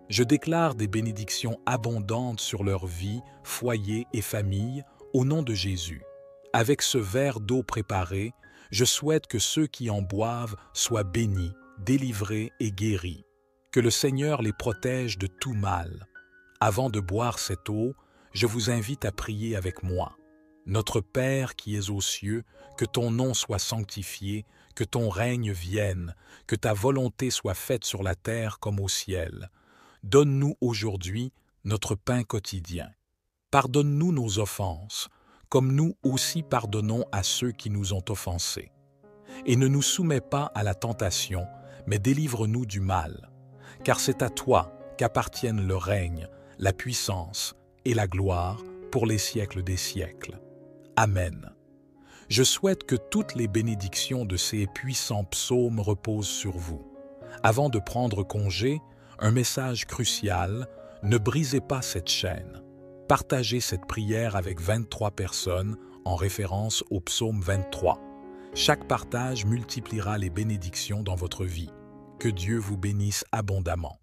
Speaker 1: Je déclare des bénédictions abondantes sur leur vie, foyer et famille, au nom de Jésus. Avec ce verre d'eau préparé, je souhaite que ceux qui en boivent soient bénis, délivrés et guéris. Que le Seigneur les protège de tout mal. Avant de boire cette eau, je vous invite à prier avec moi. Notre Père qui es aux cieux, que ton nom soit sanctifié, que ton règne vienne, que ta volonté soit faite sur la terre comme au ciel. Donne-nous aujourd'hui notre pain quotidien. Pardonne-nous nos offenses, comme nous aussi pardonnons à ceux qui nous ont offensés. Et ne nous soumets pas à la tentation, mais délivre-nous du mal. Car c'est à toi qu'appartiennent le règne, la puissance et la gloire pour les siècles des siècles. Amen. Je souhaite que toutes les bénédictions de ces puissants psaumes reposent sur vous. Avant de prendre congé, un message crucial, ne brisez pas cette chaîne. Partagez cette prière avec 23 personnes en référence au psaume 23. Chaque partage multipliera les bénédictions dans votre vie. Que Dieu vous bénisse abondamment.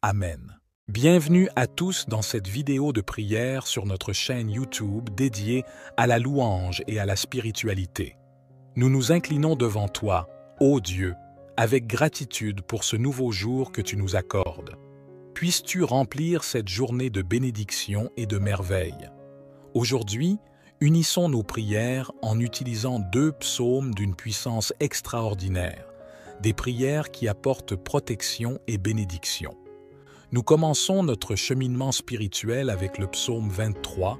Speaker 1: Amen. Bienvenue à tous dans cette vidéo de prière sur notre chaîne YouTube dédiée à la louange et à la spiritualité. Nous nous inclinons devant toi, ô Dieu, avec gratitude pour ce nouveau jour que tu nous accordes. Puisses-tu remplir cette journée de bénédiction et de merveilles. Aujourd'hui, unissons nos prières en utilisant 2 psaumes d'une puissance extraordinaire, des prières qui apportent protection et bénédiction. Nous commençons notre cheminement spirituel avec le psaume 23,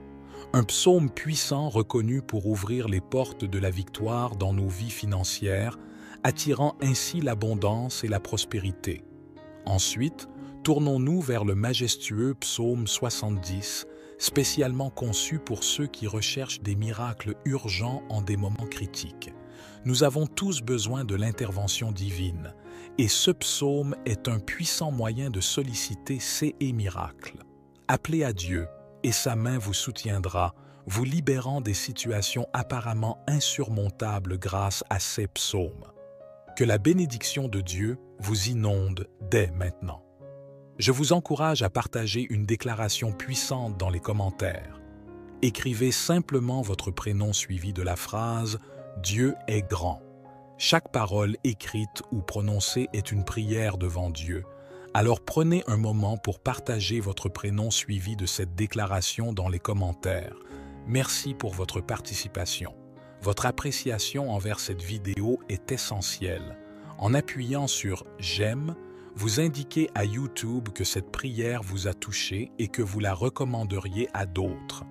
Speaker 1: un psaume puissant reconnu pour ouvrir les portes de la victoire dans nos vies financières, attirant ainsi l'abondance et la prospérité. Ensuite, tournons-nous vers le majestueux psaume 70, spécialement conçu pour ceux qui recherchent des miracles urgents en des moments critiques. Nous avons tous besoin de l'intervention divine, et ce psaume est un puissant moyen de solliciter ces miracles. Appelez à Dieu, et sa main vous soutiendra, vous libérant des situations apparemment insurmontables grâce à ces psaumes. Que la bénédiction de Dieu vous inonde dès maintenant. Je vous encourage à partager une déclaration puissante dans les commentaires. Écrivez simplement votre prénom suivi de la phrase « Dieu est grand ». Chaque parole écrite ou prononcée est une prière devant Dieu. Alors prenez un moment pour partager votre prénom suivi de cette déclaration dans les commentaires. Merci pour votre participation. Votre appréciation envers cette vidéo est essentielle. En appuyant sur « J'aime », vous indiquez à YouTube que cette prière vous a touché et que vous la recommanderiez à d'autres.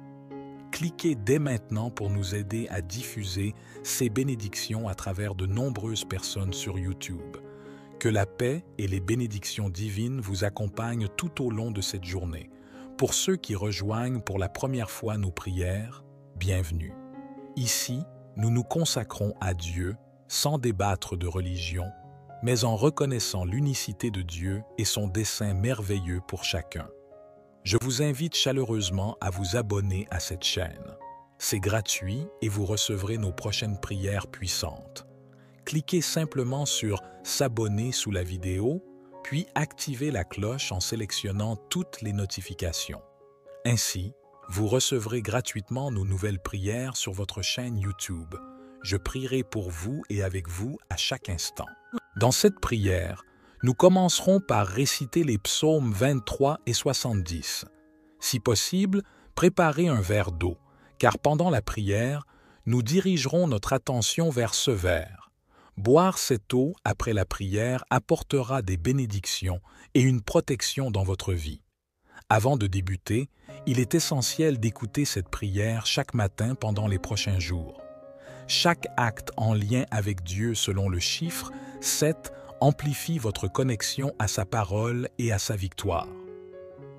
Speaker 1: Cliquez dès maintenant pour nous aider à diffuser ces bénédictions à travers de nombreuses personnes sur YouTube. Que la paix et les bénédictions divines vous accompagnent tout au long de cette journée. Pour ceux qui rejoignent pour la première fois nos prières, bienvenue. Ici, nous nous consacrons à Dieu sans débattre de religion, mais en reconnaissant l'unicité de Dieu et son dessein merveilleux pour chacun. Je vous invite chaleureusement à vous abonner à cette chaîne. C'est gratuit et vous recevrez nos prochaines prières puissantes. Cliquez simplement sur « S'abonner » sous la vidéo, puis activez la cloche en sélectionnant toutes les notifications. Ainsi, vous recevrez gratuitement nos nouvelles prières sur votre chaîne YouTube. Je prierai pour vous et avec vous à chaque instant. Dans cette prière, nous commencerons par réciter les psaumes 23 et 70. Si possible, préparez un verre d'eau, car pendant la prière, nous dirigerons notre attention vers ce verre. Boire cette eau après la prière apportera des bénédictions et une protection dans votre vie. Avant de débuter, il est essentiel d'écouter cette prière chaque matin pendant les prochains jours. Chaque acte en lien avec Dieu selon le chiffre 7 amplifie votre connexion à sa parole et à sa victoire.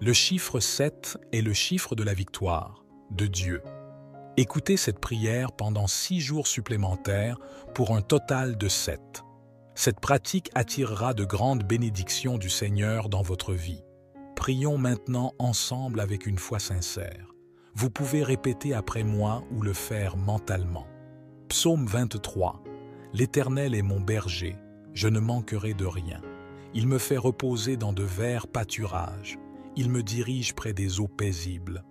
Speaker 1: Le chiffre 7 est le chiffre de la victoire, de Dieu. Écoutez cette prière pendant 6 jours supplémentaires pour un total de 7. Cette pratique attirera de grandes bénédictions du Seigneur dans votre vie. Prions maintenant ensemble avec une foi sincère. Vous pouvez répéter après moi ou le faire mentalement. Psaume 23. L'Éternel est mon berger, je ne manquerai de rien. Il me fait reposer dans de verts pâturages. Il me dirige près des eaux paisibles.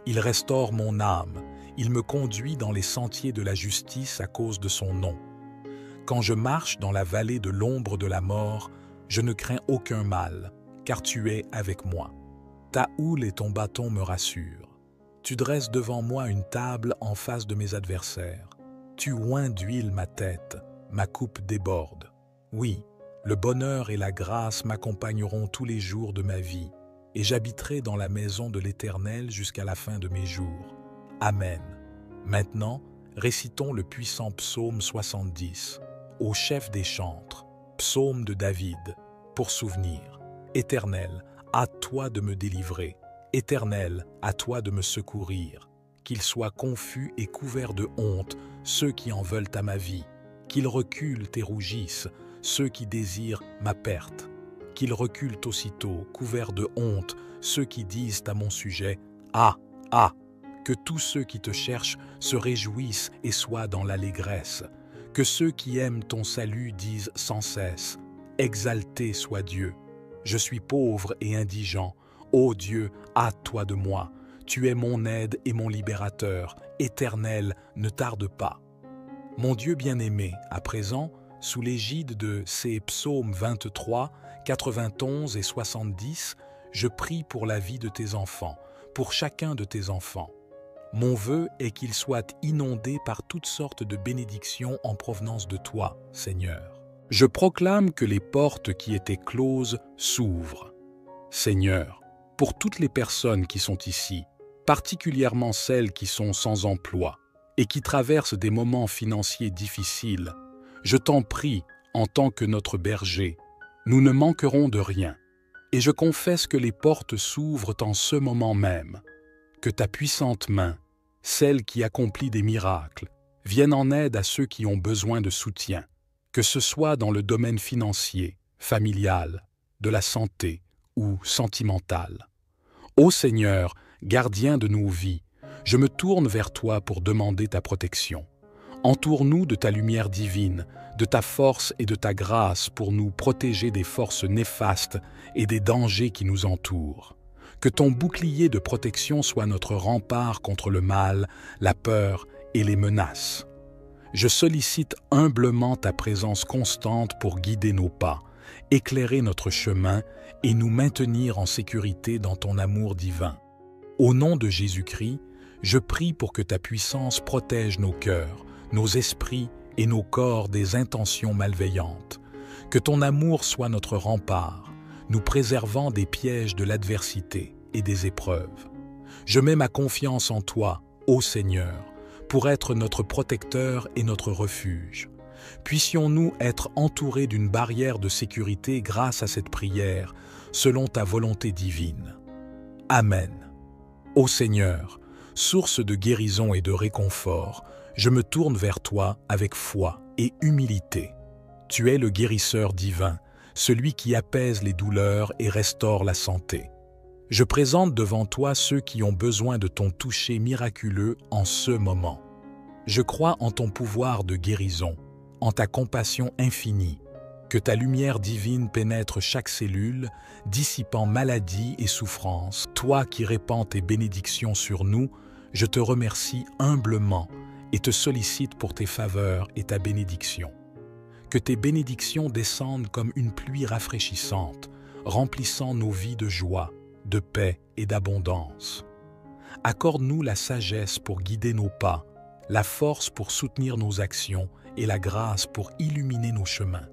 Speaker 1: Il restaure mon âme. Il me conduit dans les sentiers de la justice à cause de son nom. Quand je marche dans la vallée de l'ombre de la mort, je ne crains aucun mal, car tu es avec moi. Ta houle et ton bâton me rassurent. Tu dresses devant moi une table en face de mes adversaires. Tu oins d'huile ma tête, ma coupe déborde. Oui, le bonheur et la grâce m'accompagneront tous les jours de ma vie, et j'habiterai dans la maison de l'Éternel jusqu'à la fin de mes jours. Amen. Maintenant, récitons le puissant psaume 70, au chef des chantres, psaume de David, pour souvenir. Éternel, à toi de me délivrer. Éternel, à toi de me secourir. Qu'ils soient confus et couverts de honte, ceux qui en veulent à ma vie. Qu'ils reculent et rougissent, ceux qui désirent ma perte. Qu'ils reculent aussitôt, couverts de honte, ceux qui disent à mon sujet « Ah, ah !» Que tous ceux qui te cherchent se réjouissent et soient dans l'allégresse. Que ceux qui aiment ton salut disent sans cesse « Exalté soit Dieu !» Je suis pauvre et indigent. Ô Dieu, hâte-toi de moi. Tu es mon aide et mon libérateur. Éternel, ne tarde pas. Mon Dieu bien-aimé, à présent, sous l'égide de ces psaumes 23, 91 et 70, je prie pour la vie de tes enfants, pour chacun de tes enfants. Mon vœu est qu'ils soient inondés par toutes sortes de bénédictions en provenance de toi, Seigneur. Je proclame que les portes qui étaient closes s'ouvrent. Seigneur, pour toutes les personnes qui sont ici, particulièrement celles qui sont sans emploi et qui traversent des moments financiers difficiles, je t'en prie, en tant que notre berger, nous ne manquerons de rien. Et je confesse que les portes s'ouvrent en ce moment même, que ta puissante main, celle qui accomplit des miracles, vienne en aide à ceux qui ont besoin de soutien, que ce soit dans le domaine financier, familial, de la santé ou sentimental. Ô Seigneur, gardien de nos vies, je me tourne vers toi pour demander ta protection. Entoure-nous de ta lumière divine, de ta force et de ta grâce pour nous protéger des forces néfastes et des dangers qui nous entourent. Que ton bouclier de protection soit notre rempart contre le mal, la peur et les menaces. Je sollicite humblement ta présence constante pour guider nos pas, éclairer notre chemin et nous maintenir en sécurité dans ton amour divin. Au nom de Jésus-Christ, je prie pour que ta puissance protège nos cœurs, nos esprits et nos corps des intentions malveillantes. Que ton amour soit notre rempart, nous préservant des pièges de l'adversité et des épreuves. Je mets ma confiance en toi, ô Seigneur, pour être notre protecteur et notre refuge. Puissions-nous être entourés d'une barrière de sécurité grâce à cette prière, selon ta volonté divine. Amen. Ô Seigneur, source de guérison et de réconfort, je me tourne vers toi avec foi et humilité. Tu es le guérisseur divin, celui qui apaise les douleurs et restaure la santé. Je présente devant toi ceux qui ont besoin de ton toucher miraculeux en ce moment. Je crois en ton pouvoir de guérison, en ta compassion infinie, que ta lumière divine pénètre chaque cellule, dissipant maladie et souffrance. Toi qui répands tes bénédictions sur nous, je te remercie humblement et te sollicite pour tes faveurs et ta bénédiction. Que tes bénédictions descendent comme une pluie rafraîchissante, remplissant nos vies de joie, de paix et d'abondance. Accorde-nous la sagesse pour guider nos pas, la force pour soutenir nos actions et la grâce pour illuminer nos chemins.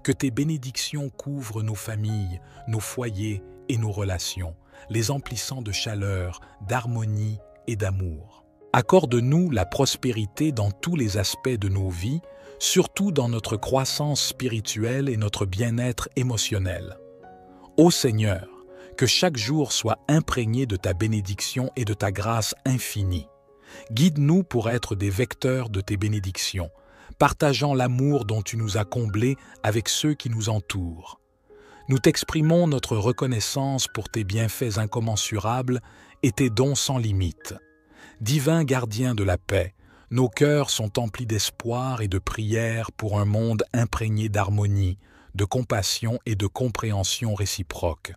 Speaker 1: Que tes bénédictions couvrent nos familles, nos foyers et nos relations, les emplissant de chaleur, d'harmonie et d'amour. Accorde-nous la prospérité dans tous les aspects de nos vies, surtout dans notre croissance spirituelle et notre bien-être émotionnel. Ô Seigneur, que chaque jour soit imprégné de ta bénédiction et de ta grâce infinie. Guide-nous pour être des vecteurs de tes bénédictions, partageant l'amour dont tu nous as comblés avec ceux qui nous entourent. Nous t'exprimons notre reconnaissance pour tes bienfaits incommensurables et tes dons sans limite. Divin gardien de la paix, nos cœurs sont emplis d'espoir et de prière pour un monde imprégné d'harmonie, de compassion et de compréhension réciproque.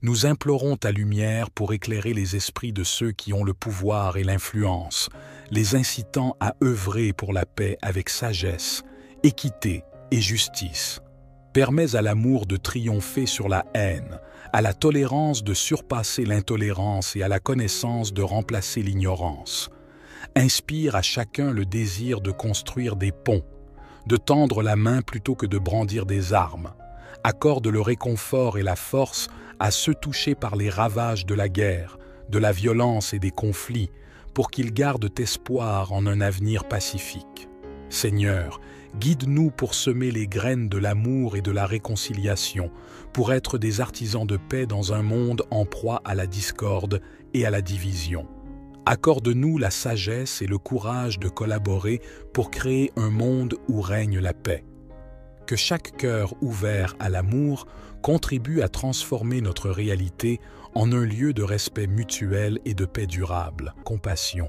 Speaker 1: Nous implorons ta lumière pour éclairer les esprits de ceux qui ont le pouvoir et l'influence, les incitant à œuvrer pour la paix avec sagesse, équité et justice. Permets à l'amour de triompher sur la haine, à la tolérance de surpasser l'intolérance et à la connaissance de remplacer l'ignorance. Inspire à chacun le désir de construire des ponts, de tendre la main plutôt que de brandir des armes. Accorde le réconfort et la force à ceux touchés par les ravages de la guerre, de la violence et des conflits, pour qu'ils gardent espoir en un avenir pacifique. Seigneur, guide-nous pour semer les graines de l'amour et de la réconciliation, pour être des artisans de paix dans un monde en proie à la discorde et à la division. Accorde-nous la sagesse et le courage de collaborer pour créer un monde où règne la paix. Que chaque cœur ouvert à l'amour contribue à transformer notre réalité en un lieu de respect mutuel et de paix durable. Compassion.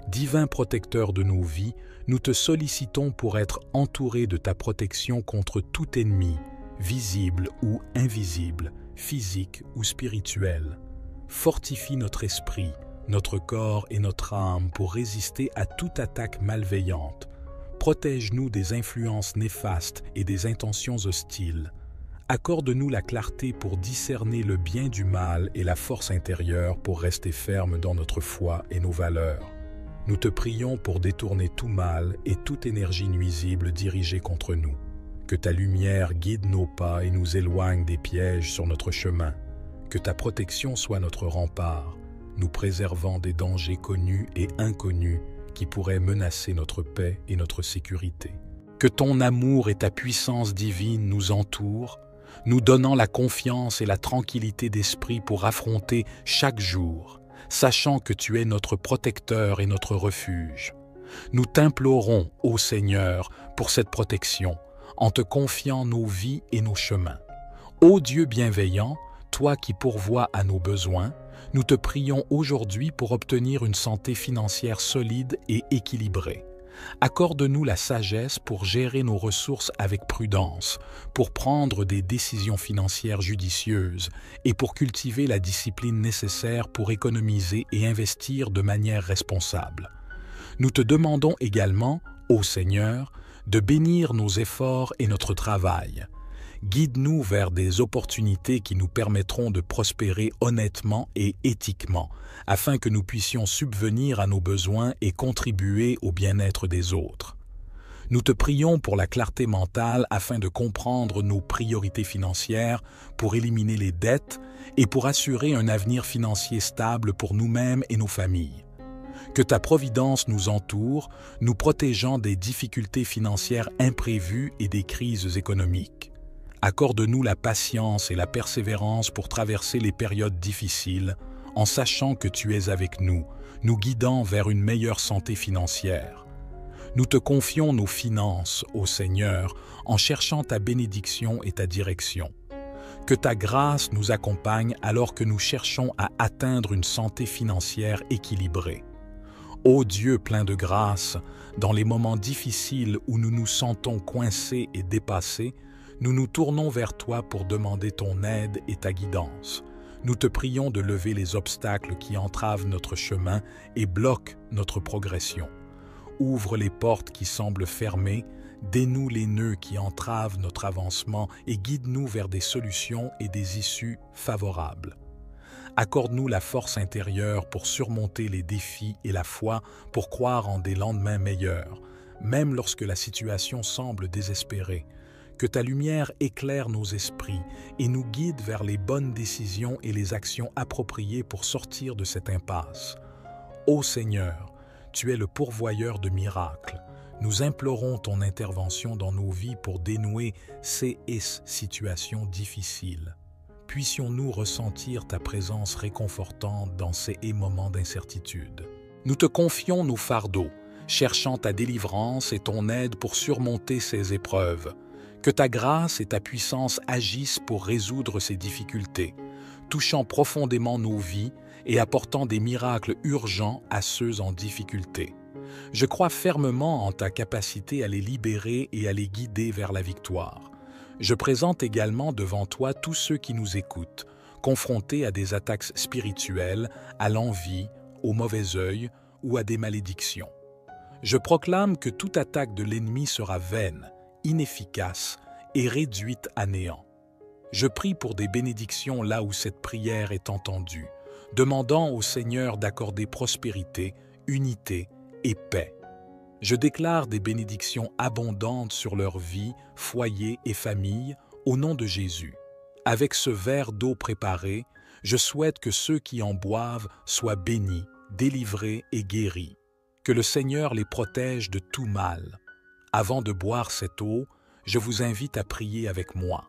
Speaker 1: Divin protecteur de nos vies, nous te sollicitons pour être entourés de ta protection contre tout ennemi, visible ou invisible, physique ou spirituel. Fortifie notre esprit, notre corps et notre âme pour résister à toute attaque malveillante. Protège-nous des influences néfastes et des intentions hostiles. Accorde-nous la clarté pour discerner le bien du mal et la force intérieure pour rester ferme dans notre foi et nos valeurs. Nous te prions pour détourner tout mal et toute énergie nuisible dirigée contre nous. Que ta lumière guide nos pas et nous éloigne des pièges sur notre chemin. Que ta protection soit notre rempart, nous préservant des dangers connus et inconnus qui pourraient menacer notre paix et notre sécurité. Que ton amour et ta puissance divine nous entourent, nous donnant la confiance et la tranquillité d'esprit pour affronter chaque jour, sachant que tu es notre protecteur et notre refuge. Nous t'implorons, ô Seigneur, pour cette protection, en te confiant nos vies et nos chemins. Ô Dieu bienveillant, toi qui pourvois à nos besoins, nous te prions aujourd'hui pour obtenir une santé financière solide et équilibrée. Accorde-nous la sagesse pour gérer nos ressources avec prudence, pour prendre des décisions financières judicieuses et pour cultiver la discipline nécessaire pour économiser et investir de manière responsable. Nous te demandons également, ô Seigneur, de bénir nos efforts et notre travail. Guide-nous vers des opportunités qui nous permettront de prospérer honnêtement et éthiquement, afin que nous puissions subvenir à nos besoins et contribuer au bien-être des autres. Nous te prions pour la clarté mentale afin de comprendre nos priorités financières, pour éliminer les dettes et pour assurer un avenir financier stable pour nous-mêmes et nos familles. Que ta providence nous entoure, nous protégeant des difficultés financières imprévues et des crises économiques. Accorde-nous la patience et la persévérance pour traverser les périodes difficiles, en sachant que tu es avec nous, nous guidant vers une meilleure santé financière. Nous te confions nos finances, ô Seigneur, en cherchant ta bénédiction et ta direction. Que ta grâce nous accompagne alors que nous cherchons à atteindre une santé financière équilibrée. Ô Dieu plein de grâce, dans les moments difficiles où nous nous sentons coincés et dépassés, nous nous tournons vers toi pour demander ton aide et ta guidance. Nous te prions de lever les obstacles qui entravent notre chemin et bloquent notre progression. Ouvre les portes qui semblent fermées, dénoue les nœuds qui entravent notre avancement et guide-nous vers des solutions et des issues favorables. Accorde-nous la force intérieure pour surmonter les défis et la foi pour croire en des lendemains meilleurs, même lorsque la situation semble désespérée. Que ta lumière éclaire nos esprits et nous guide vers les bonnes décisions et les actions appropriées pour sortir de cette impasse. Ô Seigneur, tu es le pourvoyeur de miracles. Nous implorons ton intervention dans nos vies pour dénouer ces situations difficiles. Puissions-nous ressentir ta présence réconfortante dans ces moments d'incertitude. Nous te confions nos fardeaux, cherchant ta délivrance et ton aide pour surmonter ces épreuves. Que ta grâce et ta puissance agissent pour résoudre ces difficultés, touchant profondément nos vies et apportant des miracles urgents à ceux en difficulté. Je crois fermement en ta capacité à les libérer et à les guider vers la victoire. Je présente également devant toi tous ceux qui nous écoutent, confrontés à des attaques spirituelles, à l'envie, au mauvais œil ou à des malédictions. Je proclame que toute attaque de l'ennemi sera vaine, inefficace et réduite à néant. Je prie pour des bénédictions là où cette prière est entendue, demandant au Seigneur d'accorder prospérité, unité et paix. Je déclare des bénédictions abondantes sur leur vie, foyer et famille, au nom de Jésus. Avec ce verre d'eau préparé, je souhaite que ceux qui en boivent soient bénis, délivrés et guéris. Que le Seigneur les protège de tout mal. Avant de boire cette eau, je vous invite à prier avec moi.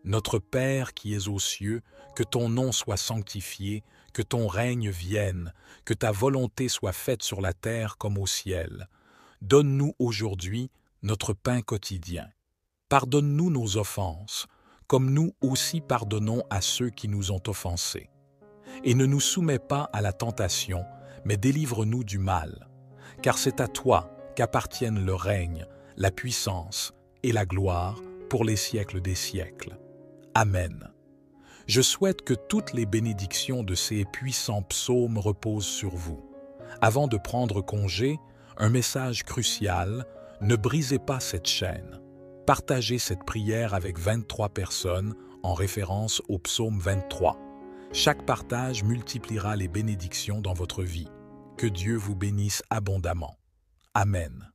Speaker 1: Notre Père qui es aux cieux, que ton nom soit sanctifié, que ton règne vienne, que ta volonté soit faite sur la terre comme au ciel. Donne-nous aujourd'hui notre pain quotidien. Pardonne-nous nos offenses, comme nous aussi pardonnons à ceux qui nous ont offensés. Et ne nous soumets pas à la tentation, mais délivre-nous du mal. Car c'est à toi qu'appartiennent le règne, la puissance et la gloire pour les siècles des siècles. Amen. Je souhaite que toutes les bénédictions de ces puissants psaumes reposent sur vous. Avant de prendre congé, un message crucial, ne brisez pas cette chaîne. Partagez cette prière avec 23 personnes en référence au psaume 23. Chaque partage multipliera les bénédictions dans votre vie. Que Dieu vous bénisse abondamment. Amen.